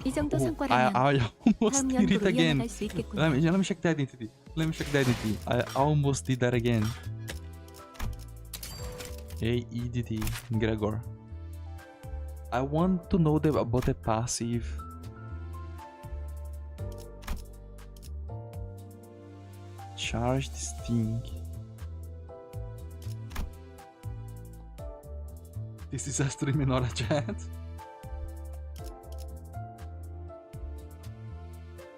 이 정도 Oh, 성과라면 I almost 다음 did it 연구로 again. 이어나갈 수 있겠군요. Let me check the identity. I almost did that again. AEDD Gregor. I want to know about the passive. Charged sting. This is a stream, not a chat.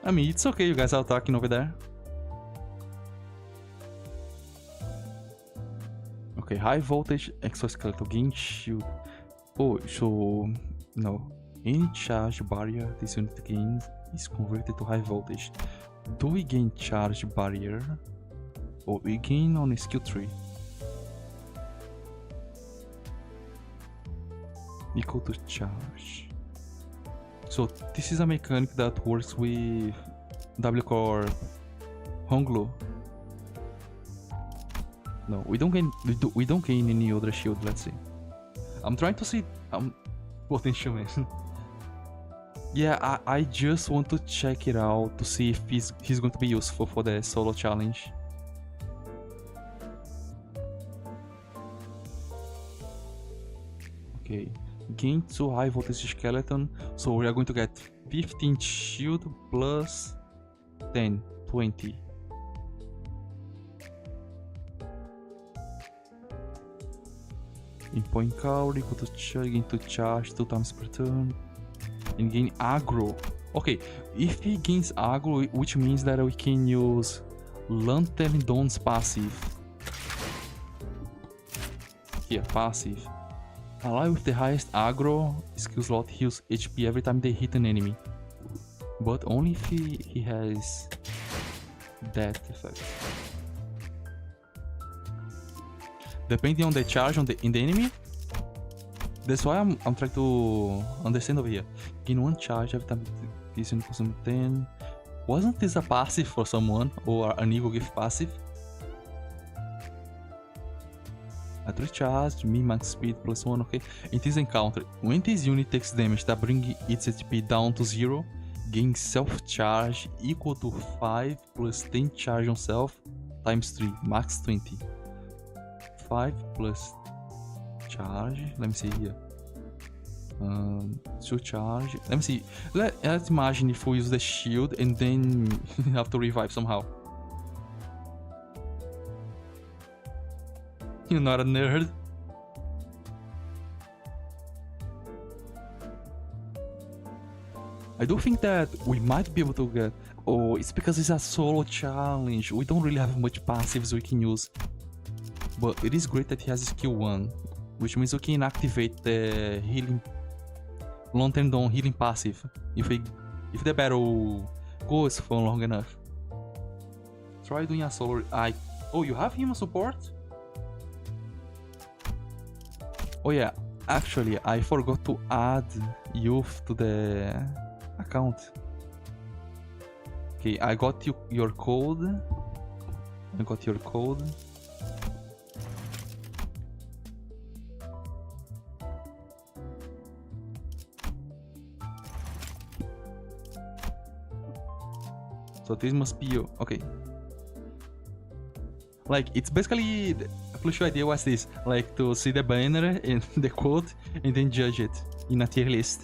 I mean, it's okay, you guys are talking over there. Okay, high voltage exoskeletal gain shield. Oh, so no. Any charge barrier this unit gains is converted to high voltage. Do we gain charge barrier? Or we gain on a skill tree? Equal to charge. So this is a mechanic that works with W-core Honglu. No, we don't gain any other shield. Let's see. I'm trying to see potential man. Yeah, I just want to check it out to see if he's going to be useful for the solo challenge. Okay, gain 2 high voltage skeleton, so we are going to get 15 shield plus 10, 20. In point cover, equal to charge, gain to charge 2 times per turn, and gain aggro. Okay, if he gains aggro, which means that we can use Lantern Dawn's passive. Here, passive. Ally with the highest aggro skill slot heals HP every time they hit an enemy, but only if he has that effect. Depending on the charge in the enemy. That's why I'm trying to understand over here. Gain 1 charge every time this unit consumes 10. Wasn't this a passive for someone, or an evil gift passive? At recharge, min-max speed plus 1, okay. In this encounter, when this unit takes damage that brings its HP down to 0, gain self-charge equal to 5 plus 10 charge on self times 3, max 20. 5 plus charge, let me see here. 2 charge, let me see. Let's imagine if we use the shield and then have to revive somehow. You're not a nerd. I do think that we might be able to get... Oh, it's because it's a solo challenge. We don't really have much passives we can use. But it is great that he has skill 1, which means we can activate the healing... Lantern Dawn healing passive if the battle goes for long enough. Try doing a solo... Oh, you have him on support? Oh yeah, actually, I forgot to add youth to the account. Okay, I got your code. So this must be you. Okay. Like, it's basically the Flush idea was this, like, to see the banner and the quote and then judge it in a tier list.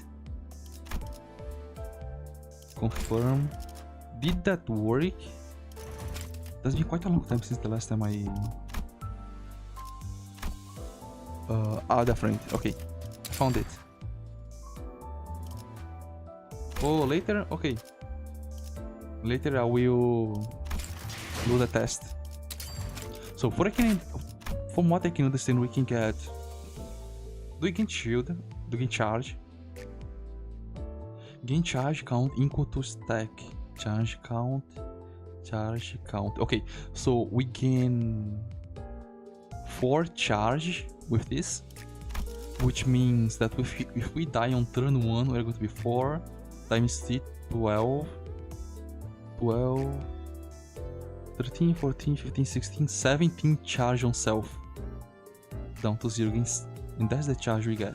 Confirm. Did that work? That's been quite a long time since the last time I... the friend. Okay. Found it. Oh, later? Okay. Later I will do the test. So from what I can understand, we can get... Do we gain shield? Do we gain charge? Gain charge count equal to stack. Charge count. Charge count. Okay, so we gain 4 charge with this. Which means that if we die on turn 1, we're going to be 4 times 3, 12, 13, 14, 15, 16, 17 charge on self. Down to 0 against, and that's the charge we get.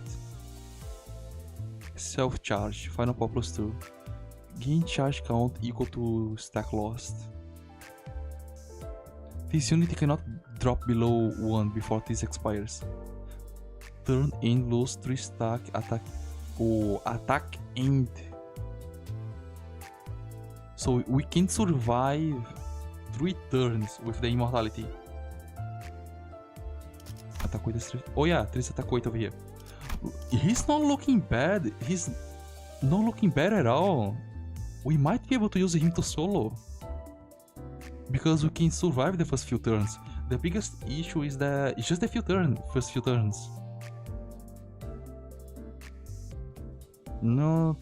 Self charge, final power plus 2. Gain charge count equal to stack lost. This unit cannot drop below 1 before this expires. Turn end lose 3 stack attack. Oh, attack end. So we can survive 3 turns with the immortality. Attack with 3. Oh yeah, 3 attack weight over here. He's not looking bad. He's not looking bad at all. We might be able to use him to solo. Because we can survive the first few turns. The biggest issue is that it's just the first few turns. No,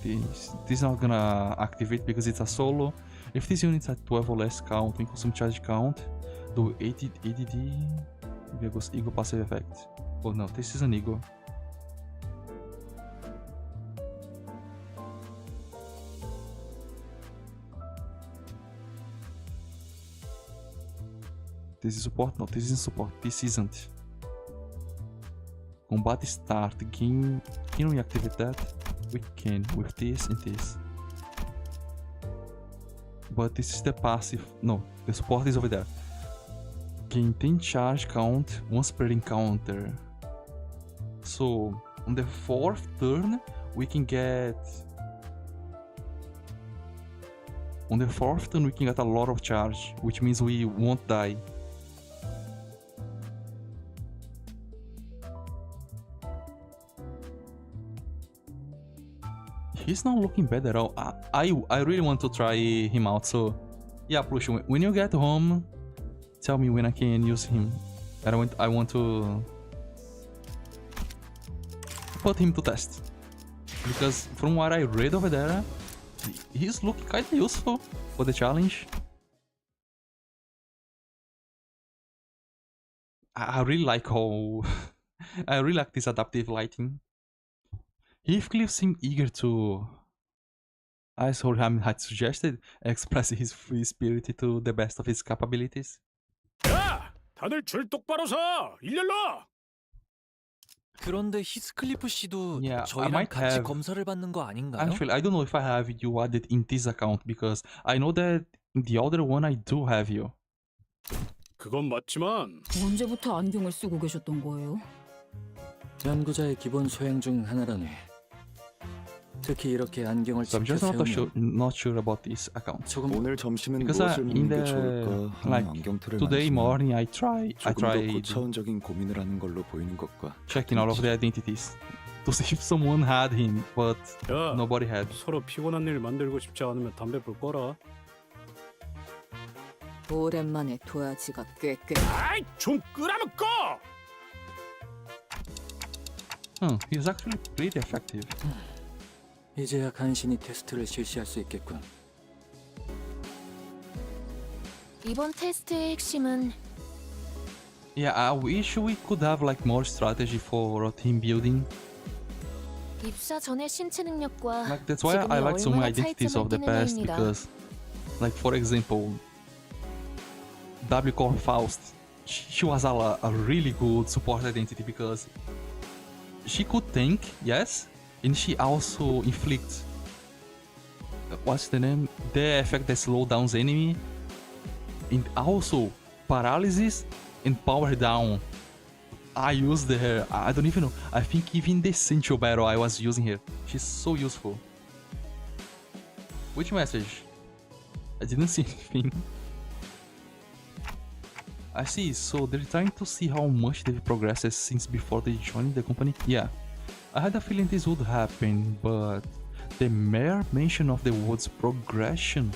this is not gonna activate because it's a solo. If this unit's at 12 or less count, we consume charge count, do 80 ADD, Eagle passive effect. Oh no, this is an Eagle. This is support? No, this isn't support. This isn't. Combat start. Can we activate that? We can with this and this. But this is the passive. No, the support is over there. Gain 10 charge count once per encounter. So on the 4th turn, we can get. On the 4th turn, we can get a lot of charge, which means we won't die. He's not looking bad at all. I really want to try him out, so yeah, Plush, when you get home, tell me when I can use him. I want to put him to test. Because from what I read over there, he's looking kind of useful for the challenge. I really like how... I really like this adaptive lighting. Heathcliff seemed eager to, as Horham had suggested, express his free spirit to the best of his capabilities. 야! 다들 줄 똑바로 서! 일렬로! 그런데 히스클리프 씨도 Yeah, I 저희랑 might 같이 have... 검사를 받는 거 아닌가요? Actually, I don't know if I have you added in this account because I know that in the other one I do have you. 그건 맞지만 언제부터 안경을 쓰고 계셨던 거예요? 연구자의 기본 소양 중 하나라네. 특히 이렇게 안경을 So I'm 직접 just 세우면 not sure about this account. 조금 오늘 점심은 Because 무엇을 in 먹는 게 the 좋을까 하는 like 안경틀을 today 만지면 morning I tried 조금 더 고차원적인 고민을 하는 걸로 보이는 것과 checking all of the identities to see if someone had him, but 야, nobody had. 서로 피곤한 일 만들고 싶지 않으면 담배 불 꺼라. 오랜만에 도화지가 꾀꾀. 아이, 좀 끄라면 꺼! He's actually pretty effective. 이제야 간신히 테스트를 실시할 수 있겠군. 이번 테스트의 핵심은 Yeah, I wish we could have like more strategy for team building. 입사 전의 신체 능력과 Like that's why I like some identities of the past because, like for example, W Core Faust, she was a really good support identity because she could tank, yes, and she also inflicts what's the name? The effect that slow down the enemy, and also paralysis and power down. I used her. I don't even know. I think even the Essential Battle I was using her. She's so useful. Which message? I didn't see anything. I see, so they're trying to see how much they've progressed since before they joined the company. Yeah, I had a feeling this would happen, but the mere mention of the words progression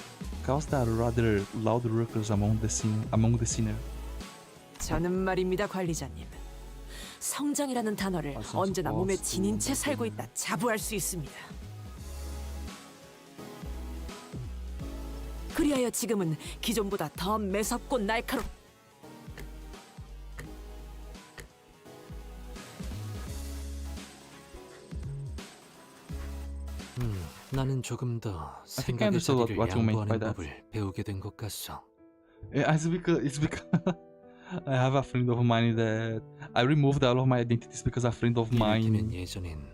caused a rather loud ruckus among the scene. 저는 말입니다, 관리자님. 성장이라는 단어를 언제나 몸에 지닌 채 살고 있다 자부할 수 있습니다. 그리하여 지금은 기존보다 더 매섭고 날카롭. 나는 조금 더 I think I 생각의 understood 자리를 what you meant by 양보하는 that. 법을 배우게 된 것 같소. Yeah, it's because I have a friend of mine that I removed all of my identities because a friend of 이를테면 mine 예전엔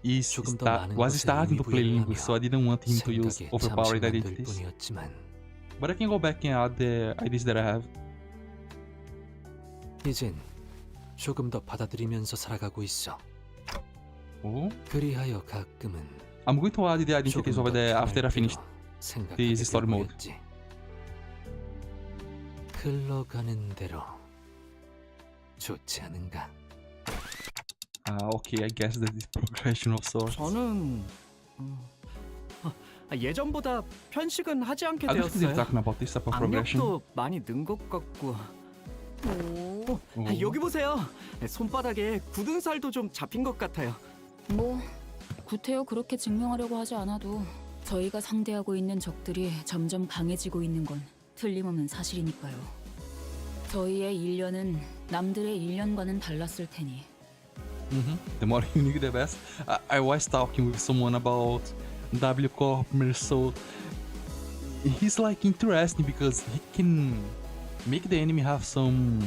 was 많은 것에 starting to play 의미 Limbus, so I didn't want him to use 생각에 overpowered 잠시 만들 identities. 뿐이었지만 But I can go back and add the IDs that I have. 이젠 조금 더 받아들이면서 살아가고 있어. Oh, 그리하여 가끔은 I'm going to add the identities 조금 over 더 there 편할 after I finish 때도 생각하게 this story mode. 되고였지. 흘러가는 대로 좋지 않은가? Okay, I guess that is progression of sorts. 저는 예전보다 편식은 하지 않게 I don't think they're 되었어요. talking about this type of progression. 악력도 많이 는 것 같고. 오, 여기 보세요. 손바닥에 굳은 살도 좀 잡힌 것 같아요. 뭐 구태여 그렇게 증명하려고 하지 않아도 저희가 상대하고 있는 적들이 점점 강해지고 있는 건 틀림없는 사실이니까요. 저희의 1년은 남들의 1년과는 달랐을 테니. The more unique, the best. I was talking with someone about W Corpmer, so he's like interesting because he can make the enemy have some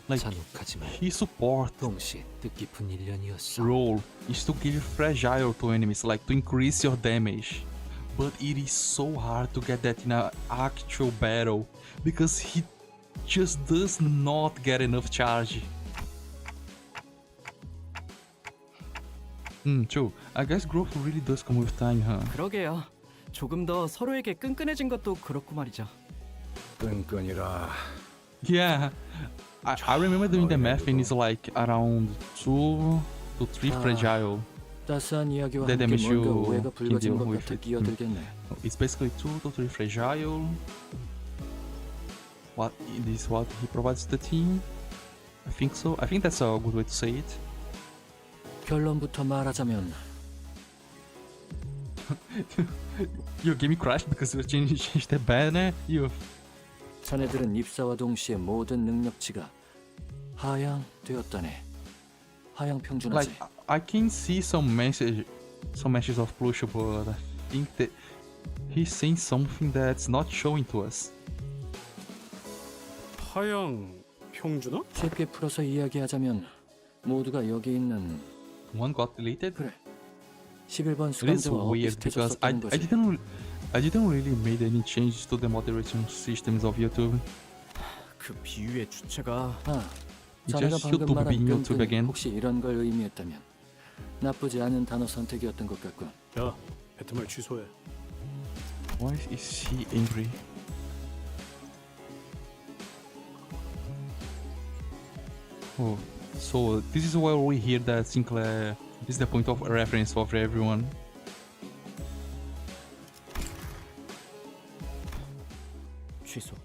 like 잔혹하지만 his support 동시에 뜻깊은 1년이었어. role is to give fragile to enemies, like to increase your damage. But it is so hard to get that in an actual battle because he just does not get enough charge. True. I guess growth really does come with time, huh? 그러게요. 조금 더 서로에게 끈끈해진 것도 그렇고 말이죠. 끈끈이라. Yeah, I remember doing the math and it's like around 2 to 3 fragile. 따스한 이야기와 The 함께 damage 뭔가 you 오해가 can 불거진 deal 것 with 같아 it. 끼어들겠네. It's basically 2 to 3 fragile. What is what he provides to the team? I think so. I think that's a good way to say it. 결론부터 말하자면 Your game crashed because you changed the banner. You. 자네들은 입사와 동시에 모든 능력치가 하향되었다네. 하향 평준화지. Like I can see some messages of Plush, but I think that he's saying something that's not showing to us. 하향 평준화? 쉽게 풀어서 이야기하자면 모두가 여기 있는 One got deleted. 그래 11번 It is 수감자와 weird because I 비슷해졌었다는 거지. didn't really made any changes to the moderation systems of YouTube. 그 비유의 주체가 아, It 자네가 just should 방금 to 말한 be YouTube 끈끈이 again. 혹시 이런 걸 의미했다면 나쁘지 않은 단어 선택이었던 것 같군. 야, 배트말 취소해. Why is he angry? Oh, so this is where we hear that Sinclair is the point of reference for everyone. 취소.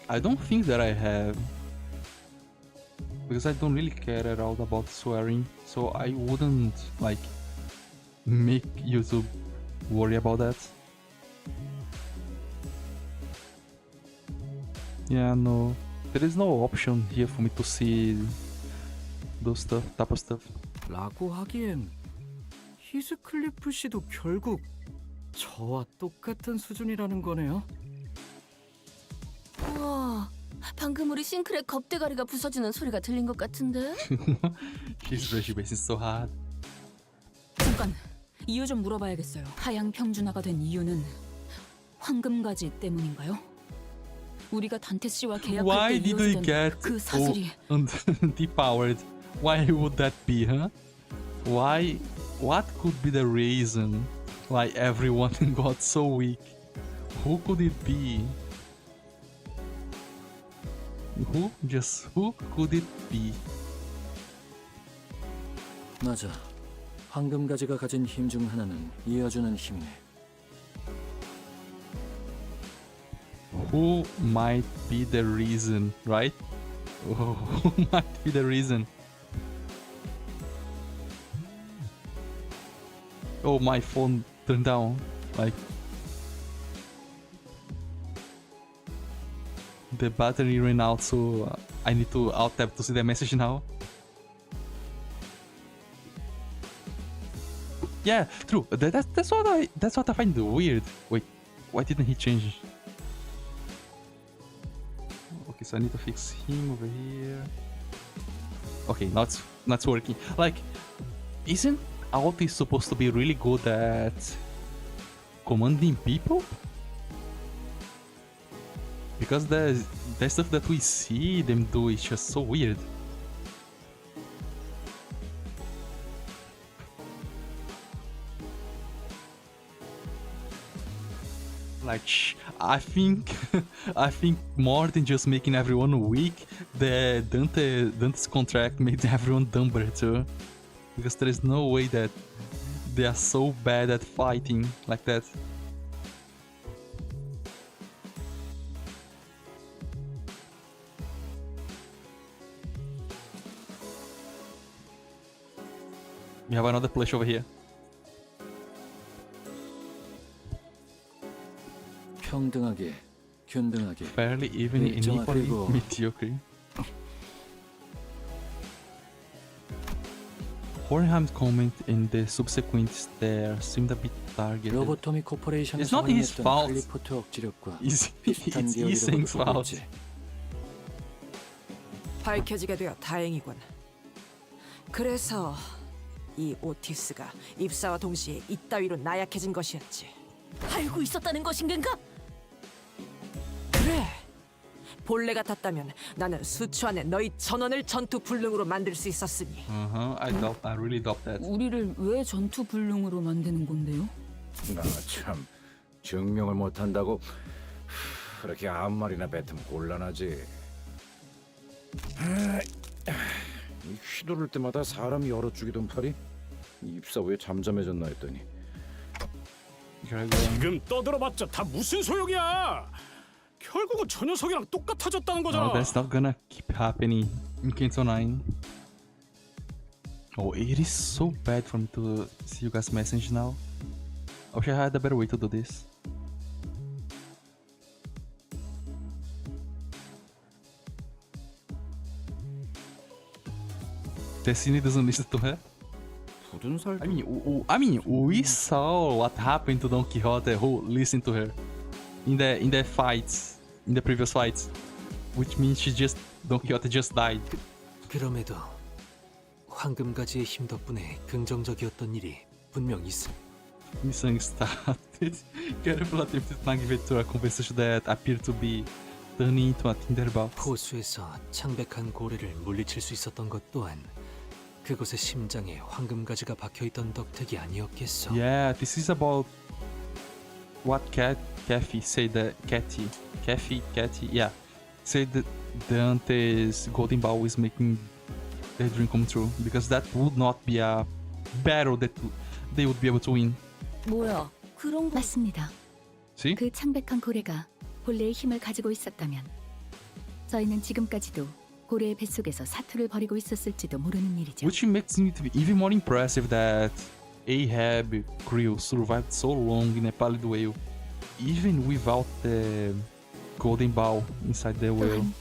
I don't think that I have, because I don't really care at all about swearing, so I wouldn't like make YouTube worry about that. Yeah, no, there is no option here for me to see those type of stuff. 라고 하기엔 히스클리프 씨도 결국 저와 똑같은 수준이라는 거네요. 우와, 방금 우리 싱크대 겁대가리가 부서지는 소리가 들린 것 같은데? She's racing so hard. 잠깐, 이유 좀 물어봐야겠어요. 하향 평준화가 된 이유는 황금가지 때문인가요? 우리가 단테 씨와 계약할 Why 때 did we 이어지던 get 그 사슬이 depowered? Why would that be, huh? Why? What could be the reason why everyone got so weak? Who could it be? Who could it be? 맞아. 황금가지가 가진 힘 중 하나는 이어주는 힘이네. Who might be the reason, right? Oh, who might be the reason? Oh, my phone turned down. Like the battery ran out, so I need to alt tab to see the message now. Yeah, true. That's what I find weird. Wait, why didn't he change? Okay, so I need to fix him over here. Okay, now it's working. Like, isn't Alti supposed to be really good at commanding people? Because the stuff that we see them do is just so weird. Like, I think more than just making everyone weak, the Dante's contract made everyone dumber too. Because there is no way that they are so bad at fighting like that. We have another plush over here. 평등하게, 균등하게. Fairly even, 일정하게, equally 그리고 mediocre. Hornham's comment in the subsequent stare seemed a bit targeted. 로보토미 코퍼레이션에서 It's not his 활용했던 fault. 할리포트 억지력과 It's 비슷한 Ising's 계열이라고도 fault. 보겠지. 밝혀지게 되어 다행이군. 그래서 이 오티스가 입사와 동시에 이따위로 나약해진 것이었지. 알고 있었다는 것인가? 그래. 본래 같았다면 나는 수초 안에 너희 전원을 전투 불능으로 만들 수 있었으니. I really doubt that. 우리를 왜 전투 불능으로 만드는 건데요? 나 참 증명을 못한다고 그렇게 아무 말이나 뱉으면 곤란하지. 이 휘두를 때마다 사람이 열어 죽이던 팔이 입사 왜 잠잠해졌나 했더니 지금 떠들어봤자 다 무슨 소용이야. 결국은 저 녀석이랑 똑같아졌다는 거잖아. No, that's not gonna keep happening in Kanto 9. Oh, it is so bad for me to see you guys message now. I wish I had a better way to do this. Destiny doesn't listen to her. 굳은 살. I mean, we saw what happened to Don Quixote who listened to her in the fights, in the previous fights, which means Don Quixote just died. 그럼에도 황금가지의 힘 덕분에 긍정적이었던 일이 분명 있음. Missing started. Careful attempted to give it to a conversation that appeared to be turning into a Tinderbell. 호수에서 창백한 고래를 물리칠 수 있었던 것 또한 그곳의 심장에 황금가지가 박혀있던 덕택이 아니었겠어. Yeah, this is about what Kathy said that Kathy, yeah, said that Dante's golden bowl is making their dream come true because that would not be a battle that they would be able to win. 뭐야? 그런 거 맞습니다. See? 그 창백한 고래가 본래의 힘을 가지고 있었다면 저희는 지금까지도 고래의 뱃속에서 사투를 벌이고 있었을지도 모르는 일이죠. Which makes me to be even more impressive that Ahab crew survived so long in a pallid whale, even without the golden bowl inside the whale. 또한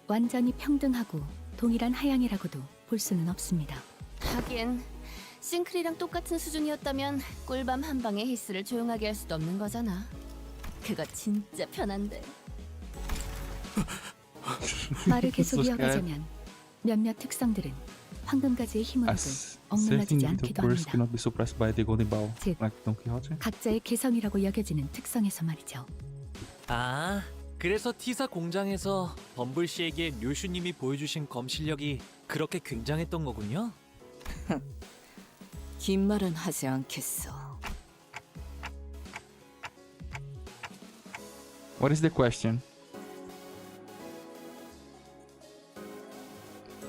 완전히 평등하고 동일한 하향이라고도 볼 수는 없습니다. 하긴 싱크리랑 똑같은 수준이었다면 꿀밤 한 방에 히스를 조용하게 할 수도 없는 거잖아. 그거 진짜 편한데. 말을 계속 So scared. 이어가자면 몇몇 특성들은 황금가지의 힘으로도 As 억눌러지지 certain 않기도 birds 합니다. cannot be suppressed by the golden bow, 즉, like Don Quixote. 각자의 개성이라고 여겨지는 특성에서 말이죠. 아, 그래서 T사 공장에서 범블 씨에게 류슈님이 보여주신 검 실력이 그렇게 굉장했던 거군요. 긴 말은 하지 않겠어. What is the question?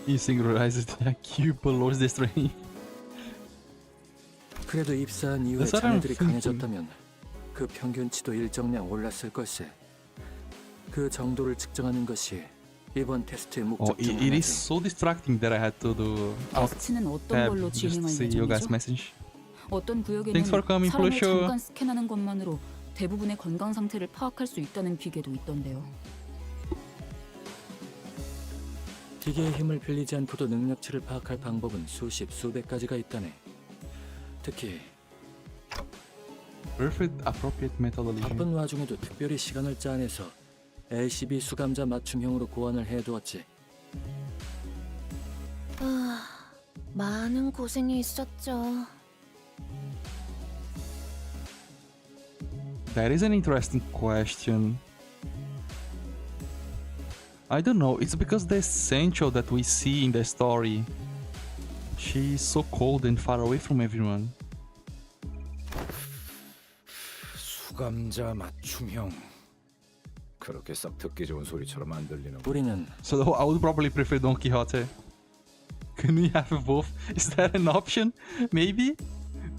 He synchronizes the IQ but lowers the strength. 그래도 입사한 이후에 그 사람은 자네들이 강해졌다면 그 평균치도 일정량 올랐을 걸세. 그 정도를 측정하는 것이 이번 테스트의 목적 중 It is 하나지. so distracting that I had to do 테스트는 어떤 걸로 just 진행할 see you guys' 예정이죠? message. 어떤 구역에는 Thanks for coming, 사람을 Flusher. 잠깐 스캔하는 것만으로 대부분의 건강 상태를 파악할 수 있다는 비계도 있던데요. 기계의 힘을 빌리지 않고도 능력치를 파악할 방법은 수십 수백 가지가 있다네. 특히 Perfect appropriate methodology. 바쁜 와중에도 특별히 시간을 짜내서 LCB 수감자 맞춤형으로 고안을 해두었지. 아, 많은 고생이 있었죠. That is an interesting question. I don't know, it's because the essential that we see in the story. She's so cold and far away from everyone. 수감자 맞춤형. 그렇게 썩 듣기 좋은 소리처럼 안 들리는. 우리는 So I would probably prefer Don Quixote. Can we have both? Is that an option? Maybe?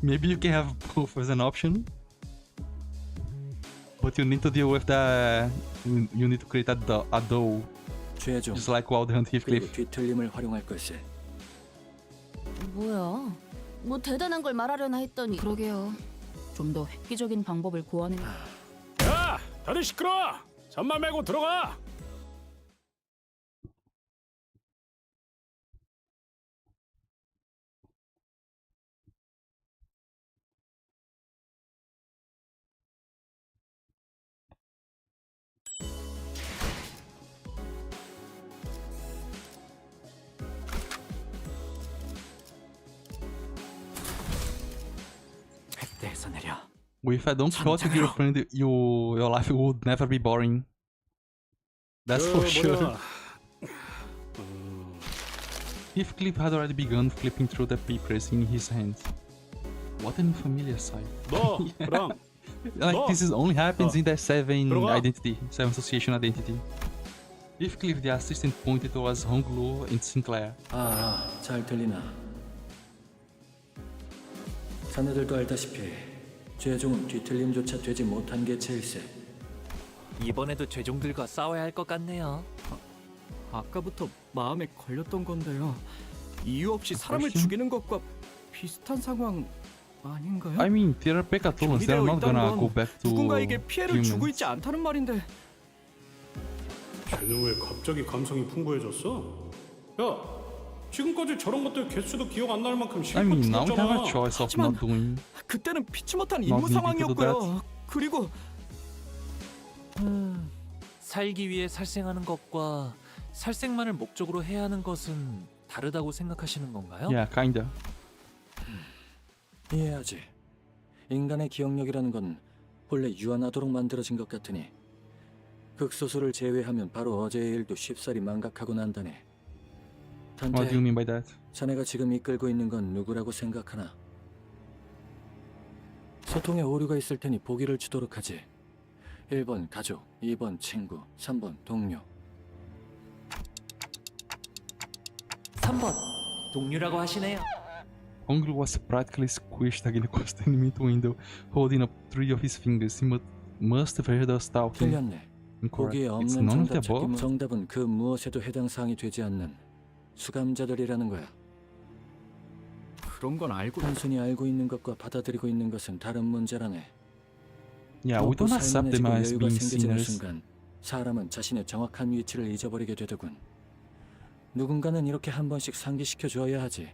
Maybe you can have both as an option? But you need to deal with the... You need to create a dough. 최종 Just like Wild Hunt 그리고 Heathcliff. 뒤틀림을 활용할 걸세. 뭐야? 뭐 대단한 걸 말하려나 했더니 그러게요. 좀 더 획기적인 방법을 고안해. 야, 다들 시끄러. 잠만 말고 들어가. 백대에서 내려. With a Don Quixote girlfriend, your life would never be boring. That's for sure. Heathcliff had already begun flipping through the papers in his hands. What an unfamiliar sight. 너, 그럼 Like No. this is only happens in the seven 들어가. association identity. Heathcliff, the assistant, pointed towards Honglu and Sinclair. 잘 들리나? 자네들도 알다시피 최종은 뒤틀림조차 되지 못한 게 제일세. 이번에도 죄종들과 싸워야 할 것 같네요. 아까부터 마음에 걸렸던 건데요. 이유 없이 사람을 Question? 죽이는 것과 비슷한 상황 아닌가요? I mean, they are Pecatolans, they are not gonna go back to 누군가에게 피해를 주고 humans. 있지 않다는 말인데. 쟤는 왜 갑자기 감성이 풍부해졌어? 야, 지금까지 저런 것들 개수도 기억 안 날 만큼 I 실컷 mean, now we have a 죽었잖아. choice of 하지만 not doing. 그때는 피치 못한 Not 임무 needing to do 상황이었고요. 그리고 살기 위해 살생하는 것과 살생만을 목적으로 해야 하는 것은 다르다고 생각하시는 건가요? Yeah, kinda. 이해하지. 인간의 기억력이라는 건 본래 유한하도록 만들어진 것 같으니 극소수를 제외하면 바로 어제의 일도 쉽사리 망각하고 난다네. What do you 단테, mean by that? 자네가 지금 이끌고 있는 건 누구라고 생각하나? 소통에 오류가 있을 테니 보기를 주도록 하지. 1번 가족, 2번 친구, 3번 동료. 3번 동료라고 하시네요. Honglu was practically squished against the enemy window, holding up three of his fingers. He must have heard us talking. 틀렸네. Incorrect. 보기에 It's 없는 none of the 정답 찾기. above. 정답은 그 무엇에도 해당 사항이 되지 않는 수감자들이라는 거야. 그런 건 알고 단순히 알고 있는 것과 받아들이고 있는 것은 다른 문제라네. Yeah, we 먹고 don't accept them 살만해지고 as 여유가 being 생겨지는 sinners. 순간 사람은 자신의 정확한 위치를 잊어버리게 되더군. 누군가는 이렇게 한 번씩 상기시켜 줘야 하지.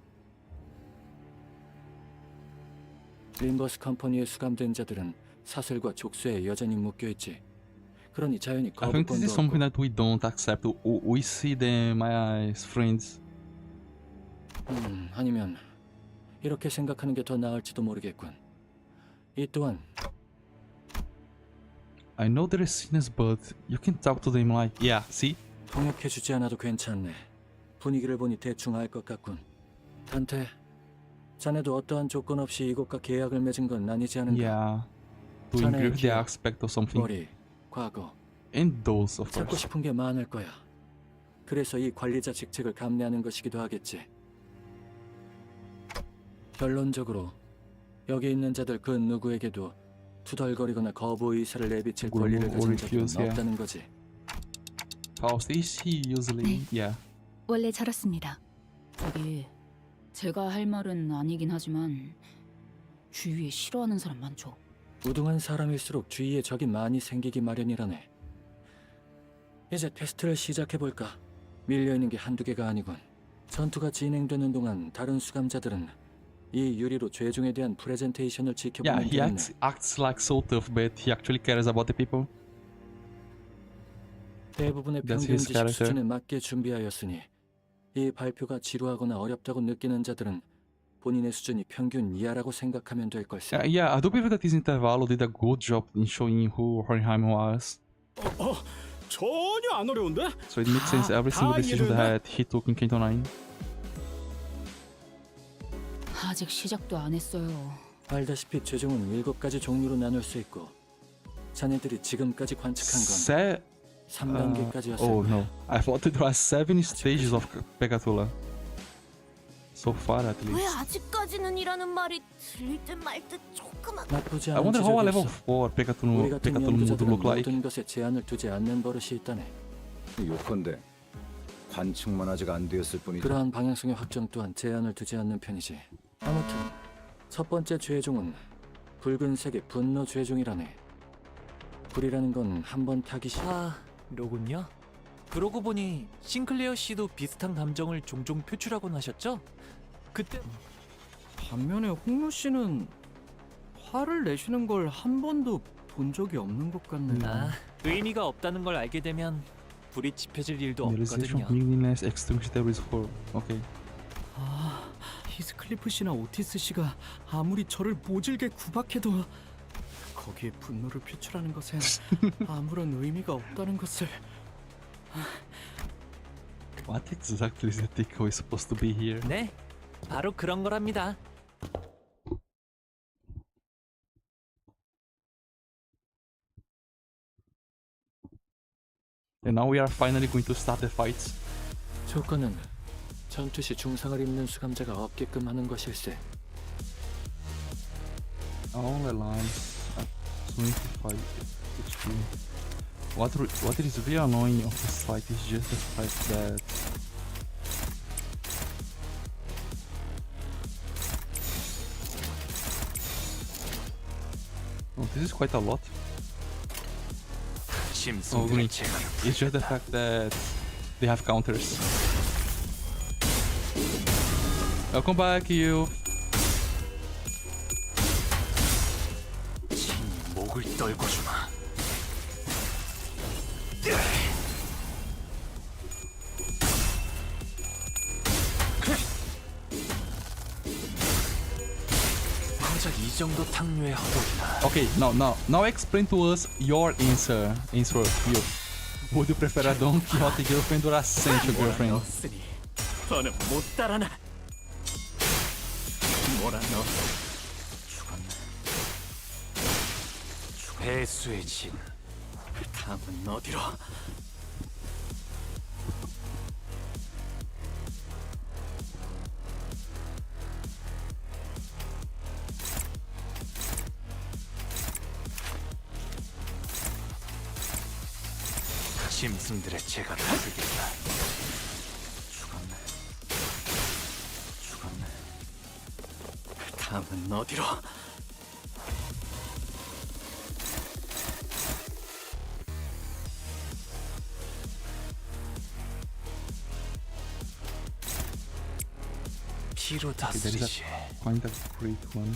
림버스 컴퍼니에 수감된 자들은 사슬과 족쇄에 여전히 묶여 있지. 그러니 자연히 I think this is 거부권도 something 없고. that we don't accept. We see them as friends. 아니면 이렇게 생각하는 게 더 나을지도 모르겠군. 이 또한 I know they're sinners, but you can talk to them like, yeah, see? 통역해주지 않아도 괜찮네. 분위기를 보니 대충 알 것 같군. 단테, 자네도 어떠한 조건 없이 이곳과 계약을 맺은 건 아니지 않은가? Yeah. To 자네의 include the 기억, aspect of something. 머리, 과거, And those, of 찾고 course. 싶은 게 많을 거야. 그래서 이 관리자 직책을 감내하는 것이기도 하겠지. 결론적으로 여기 있는 자들 그 누구에게도 투덜거리거나 거부 의사를 내비칠 권리를 가진 자들은 refuse, 없다는 거지. Faust, is he usually? Yeah. 원래 저렇습니다. 저기 제가 할 말은 아니긴 하지만 주위에 싫어하는 사람 많죠. 우등한 사람일수록 주위에 적이 많이 생기기 마련이라네. 이제 테스트를 시작해볼까? 밀려있는 게 한두 개가 아니군. 전투가 진행되는 동안 다른 수감자들은 이 유리로 죄종에 대한 프레젠테이션을 Yeah, 지켜보면 he 되겠네. acts like so tough, but he actually cares about the people. 대부분의 That's 평균 his 지식 character. 수준에 맞게 준비하였으니 이 발표가 지루하거나 어렵다고 느끼는 자들은 본인의 수준이 평균 이하라고 생각하면 될 걸세. Yeah, I do believe that this intervalo did a good job in showing who Hohenheim was. 전혀 안 어려운데? So it makes sense every single decision that he took in Canton 9. 아직 시작도 안 했어요. 알다시피 죄종은 7가지 종류로 나눌 수 있고 자네들이 지금까지 관측한 건 Se 3단계까지였을 oh 거야. no, I thought there were 7 stages of Pegatula. So far at 왜 least. 아직까지는이라는 말이 들릴 듯 말 듯 조그맣. 나쁘지 I 않은 wonder how a 지적이 level 있어. 4 Pegatula 우리 같은 would 연구자들은 look like. 모든 것에 제한을 두지 않는 버릇이 있다네. 요컨대 관측만 아직 안 되었을 뿐이다. 그러한 방향성의 확정 또한 제한을 두지 않는 편이지. 아무튼 첫 번째 죄종은 붉은색의 분노 죄종이라네. 불이라는 건 한 번 타깃이. 로군요? 그러고 보니 싱클레어 씨도 비슷한 감정을 종종 표출하곤 하셨죠? 그때 반면에 홍루 씨는 화를 내시는 걸 한 번도 본 적이 없는 것 같네요. 의미가 없다는 걸 알게 되면 불이 지펴질 일도 Realization 없거든요. of meaningless extinction theories for. Okay. 히스클리프 씨나 오티스 씨가 아무리 저를 모질게 구박해도 거기에 분노를 표출하는 것엔 아무런 의미가 없다는 것을. What exactly is the takeaway supposed to be here? 네, 바로 그런 거랍니다. And now we are finally going to start the fights. 조건은 전투 시 중상을 입는 수감자가 없게끔 하는 것일세. All allies at 25 HP. What is really annoying of this fight is just the fact that this is quite a lot. Oh, great. It's just the fact that they have counters. Welcome back, you. 목을 떨궈주마. 고작 이 정도 탕류의 허물이나. Okay, now explain to us your answer. Answer, you. Would you prefer a Don Quixote girlfriend or a Sancho girlfriend? 넣었으니 더는 못 따라나. 뭐라 너? 배수의 진. 다음은 어디로? 짐승들의 재가 다스리겠다. 죽었네. 다음은 어디로? 피로 There is 다스리지. a quite a great one.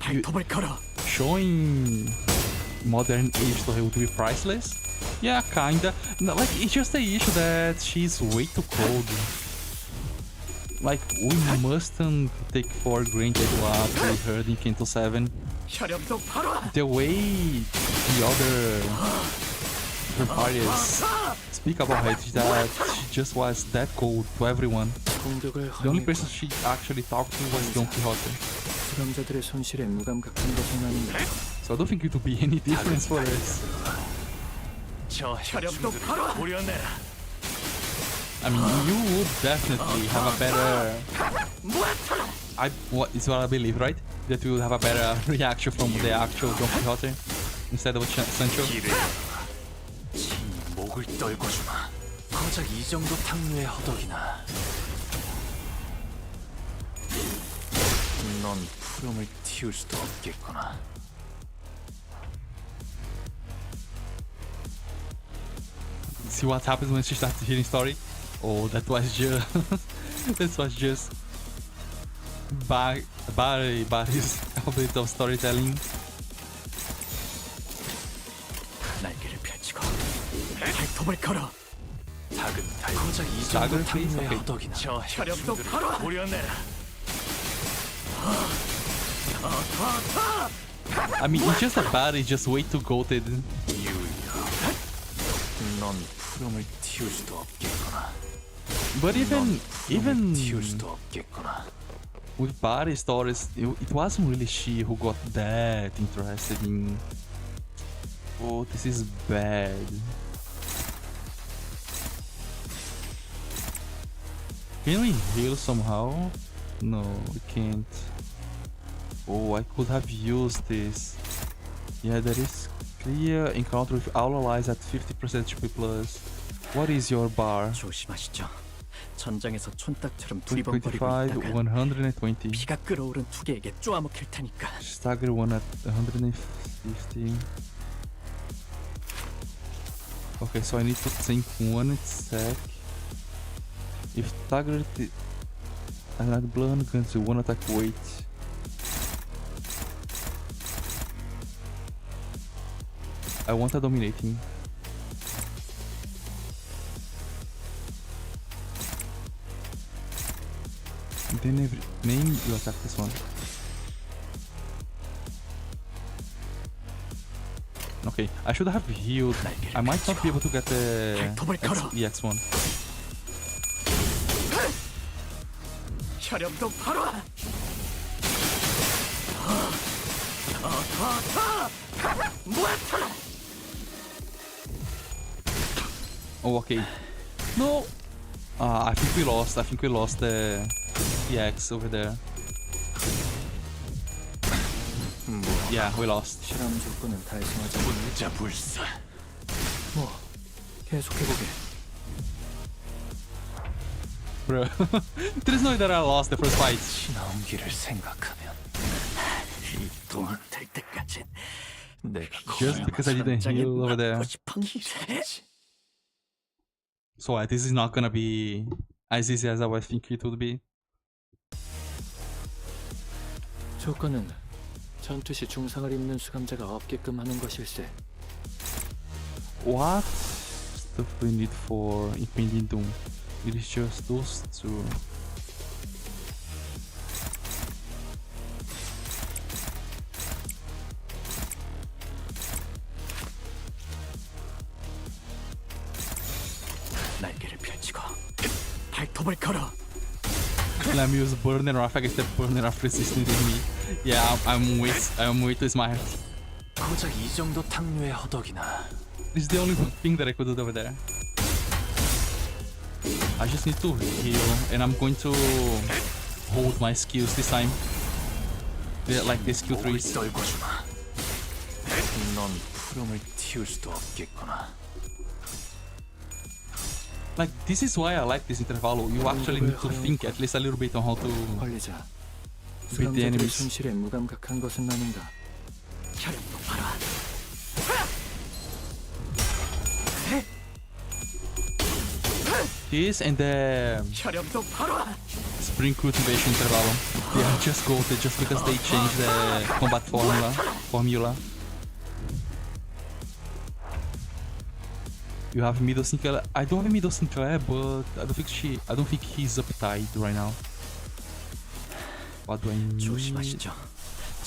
발톱을 걸어. showing modern age to her would be priceless. Yeah, kinda. No, like, it's just the issue that she's way too cold. Like, we mustn't take for granted what we heard in Kento 7. 혈염도 바로. The way the other parties speak about her is that she just was that cold to everyone. 공격을 The only 허용했고 person she actually talked to was Don Quixote. 수감자들의 손실에 무감각한 것은 아닌가. So I don't think it would be any difference for us. 저 혈염도 바로. 고려내라. I mean, you would definitely have a better. What is what I believe, right? That you would have a better reaction from the actual Don Quixote instead of Sancho. 목을 떨고 주마. 고작 이 정도 탕류의 허덕이나. 넌 푸름을 틔울 수도 없겠구나. See what happens when she starts hearing story? Oh, that was just Barry's a bit of storytelling. 날개를 펼치고 발톱을 걸어. 닭은 고작 이 작은 정도 페이스, 탕류의 오케이. 허덕이나. 저 혈염도 바로. 고려내라. I mean, it's just that Barry is just way too goated. 넌 푸름을 틔울 수도 없겠구나. But even 틔울 수도 없겠구나. with Barry's stories, it wasn't really she who got that interested in. Oh, this is bad. Can we heal somehow? No, we can't. Oh, I could have used this. Yeah, there is clear encounter with all allies at 50% HP plus. What is your bar? 조심하시죠. 전장에서 촌딱처럼 두리번거리고 25, 있다가 120. 피가 끓어오른 투개에게 쪼아먹힐 테니까. Stagger 1 at 150. Okay, so I need to think 1 sec. If staggered, I like blood guns 1 attack weight. I want a dominating. Then every name you attack this one. Okay, I should have healed. I might not be able to get the EX1. 혈염도 바로. Oh, okay. No! I think we lost. I think we lost the EX over there. Yeah, we lost. 실험 조건은 달성하지 않은 문자 불사. 뭐 계속해보게. Bro, there's no way that I lost the first fight. 지나온 길을 생각하면 이 돈이 될 때까진 내가 Just because I didn't heal over there. So this is not gonna be as easy as I was thinking it would be. 조건은 전투 시 중상을 입는 수감자가 없게끔 하는 것일세. What stuff we need for Impending Doom? It is just those two. 날개를 펼치고 발톱을 걸어. Let me use Burner Off. I guess the Burner Off resistant is me. Yeah, I'm way too smart. 고작 이 정도 탕류의 허덕이나. This is the only thing that I could do over there. I just need to heal, and I'm going to hold my skills this time. Yeah, like the skill 목을 trees. 떨고 주마. 넌 푸름을 틔울 수도 없겠구나. Like, this is why I like this interval. You actually need to think at least a little bit on how to 관리자. beat the 수감자들의 enemies. 손실에 무감각한 것은 아닌가. 혈염도 바로. This and the 혈염도 바로. bring cultivation intervalo. They are just goated just because they changed the combat formula. You have Middle Sinclair. I don't have Middle Sinclair, but I don't think he's uptight right now. What do I need? 조심하시죠.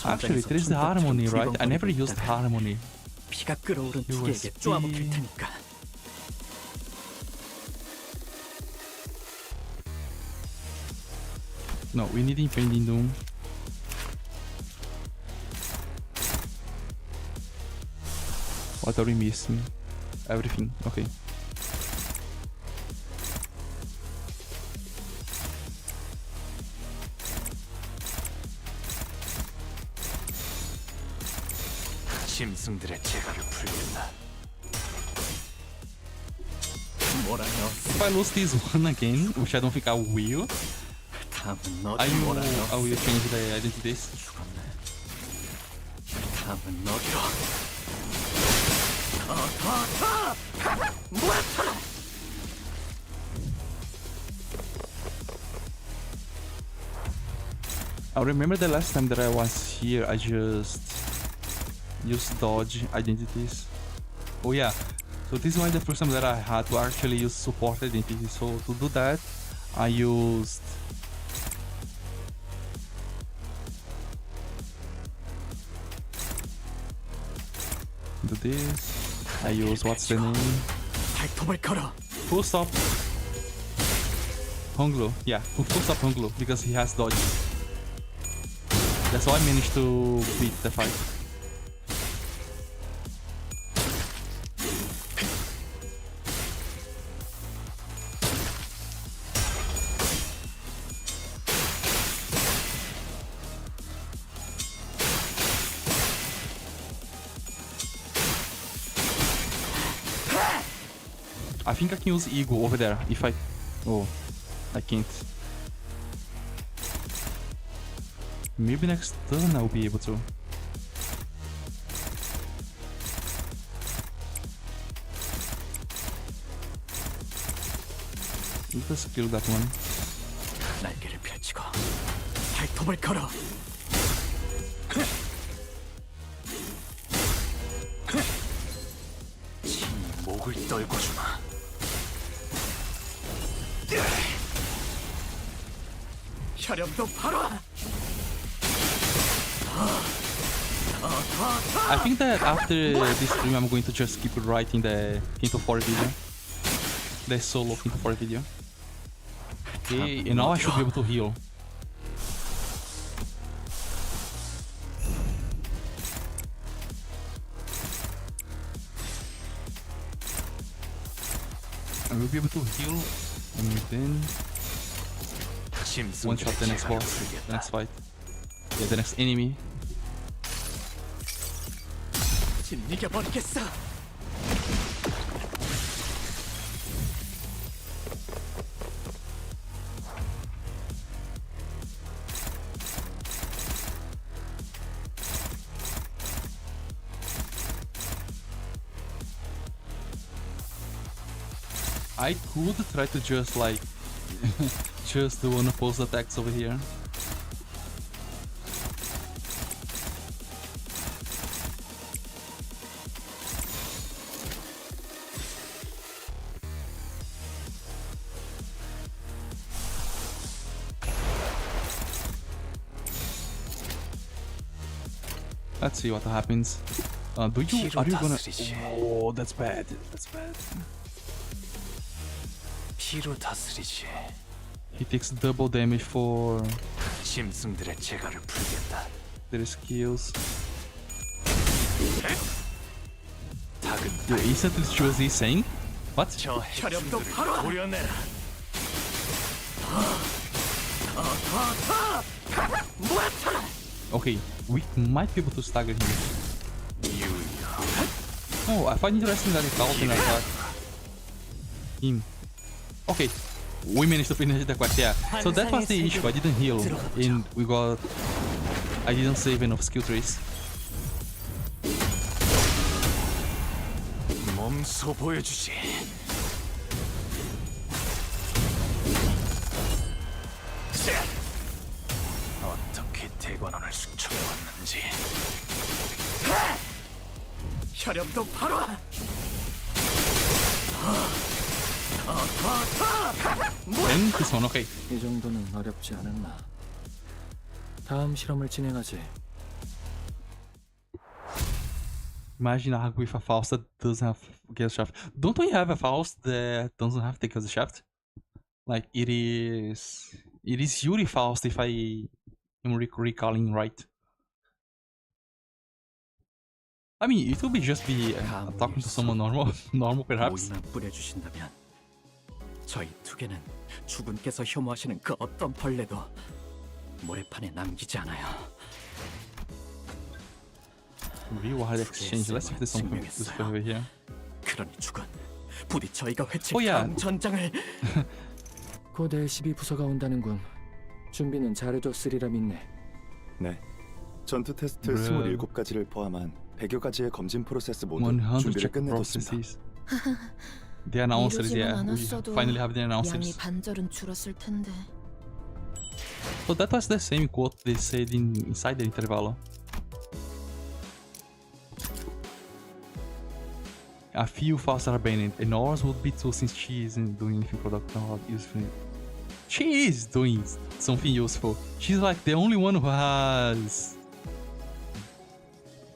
Actually, there is the harmony, right? I never used harmony. 피가 끓어오른 USB. 기계에게 쪼아먹힐 테니까. No, we need Impending Doom. What are we missing? Everything. Okay. 짐승들의 재갈을 풀겠다. 뭐라요? If I lose this one again, which I don't think I will, 다음은 I 너지 뭐라요? will change the identities. 죽었네. 다음은 너죠. I remember the last time that I was here, I just used dodge identities. Oh yeah, so this was the first time that I had to actually use support identities. So to do that, I used do this. I use what's the name? 발톱을 걸어. Full stop Honglu. Yeah, full stop Honglu because he has dodge. That's how I managed to beat the fight. I think I can use Eagle over there if I... Oh, I can't. Maybe next turn I'll be able to. Let's kill that one. 날개를 펼치고 발톱을 걸어. 친히 목을 떨궈주마. 혈염도 바로. I think that after this stream I'm going to just keep writing the Kinto 4 video. The solo Kinto 4 video. Okay, and now I should be able to heal. I will be able to heal and then one shot the next boss, the next fight. Yeah, the next enemy. 이겨버리겠어. I could try to just like just do unopposed attacks over here. Let's see what happens. Are you gonna? Oh, that's bad. That's bad. 피로 다스리지. He takes double damage for 짐승들의 재갈을 풀겠다. their skills. 닭은 You instantly chose this saying? What? 저 혈염들을 도려내라. Okay, we might be able to stagger him. Oh, I find interesting that it's out in attack. Him. Okay, we managed to finish the quest, yeah. So that was the issue, I didn't heal, and I didn't save enough skill trees. 몸소 보여주지. 어떻게 대관원을 숙청해왔는지. 혈염도 바로. Then this one, okay. 이 정도는 어렵지 않았나. 다음 실험을 진행하지. Imagine a with a Faust that doesn't have Chaos Shaft. Don't we have a Faust that doesn't have the Chaos Shaft? Like it is Yuri Faust if I am recalling right. I mean, it would be just be talking to someone normal perhaps. 오이만 뿌려주신다면 저희 두 개는 주군께서 혐오하시는 그 어떤 벌레도 모래판에 남기지 않아요. Reward exchange. Let's see if there's something useful over here. 그러니 주군, 부디 저희가 회칠 Oh, yeah. 다음 전장을. 곧 LCB 부서가 온다는군. 준비는 잘해뒀으리라 믿네. 네. 전투 테스트 Bro. 27가지를 포함한 100여 가지의 검진 프로세스 모두 100 준비를 check 끝내뒀습니다. processes. The announcers, 이루지만 yeah. We 않았어도 finally have the 양이 announcers. 반절은 줄었을 텐데. So that was the same quote they said inside the intervalo. A few Fausts are banned, and ours would be too since she isn't doing anything productive or useful. She is doing something useful. She's like the only one who has...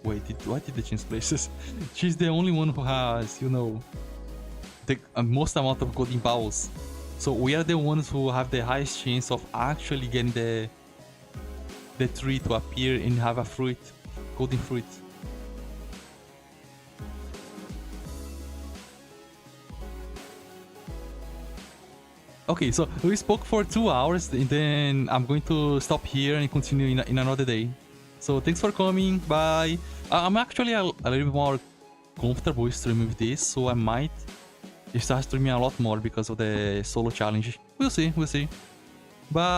Wait, why did they change places? She's the only one who has, you know, the most amount of golden balls. So we are the ones who have the highest chance of actually getting the tree to appear and have a fruit, golden fruit. Okay, so we spoke for 2 hours, and then I'm going to stop here and continue in another day. So thanks for coming, bye! I'm actually a little bit more comfortable streaming with this, so I might start streaming a lot more because of the solo challenge. We'll see. Bye!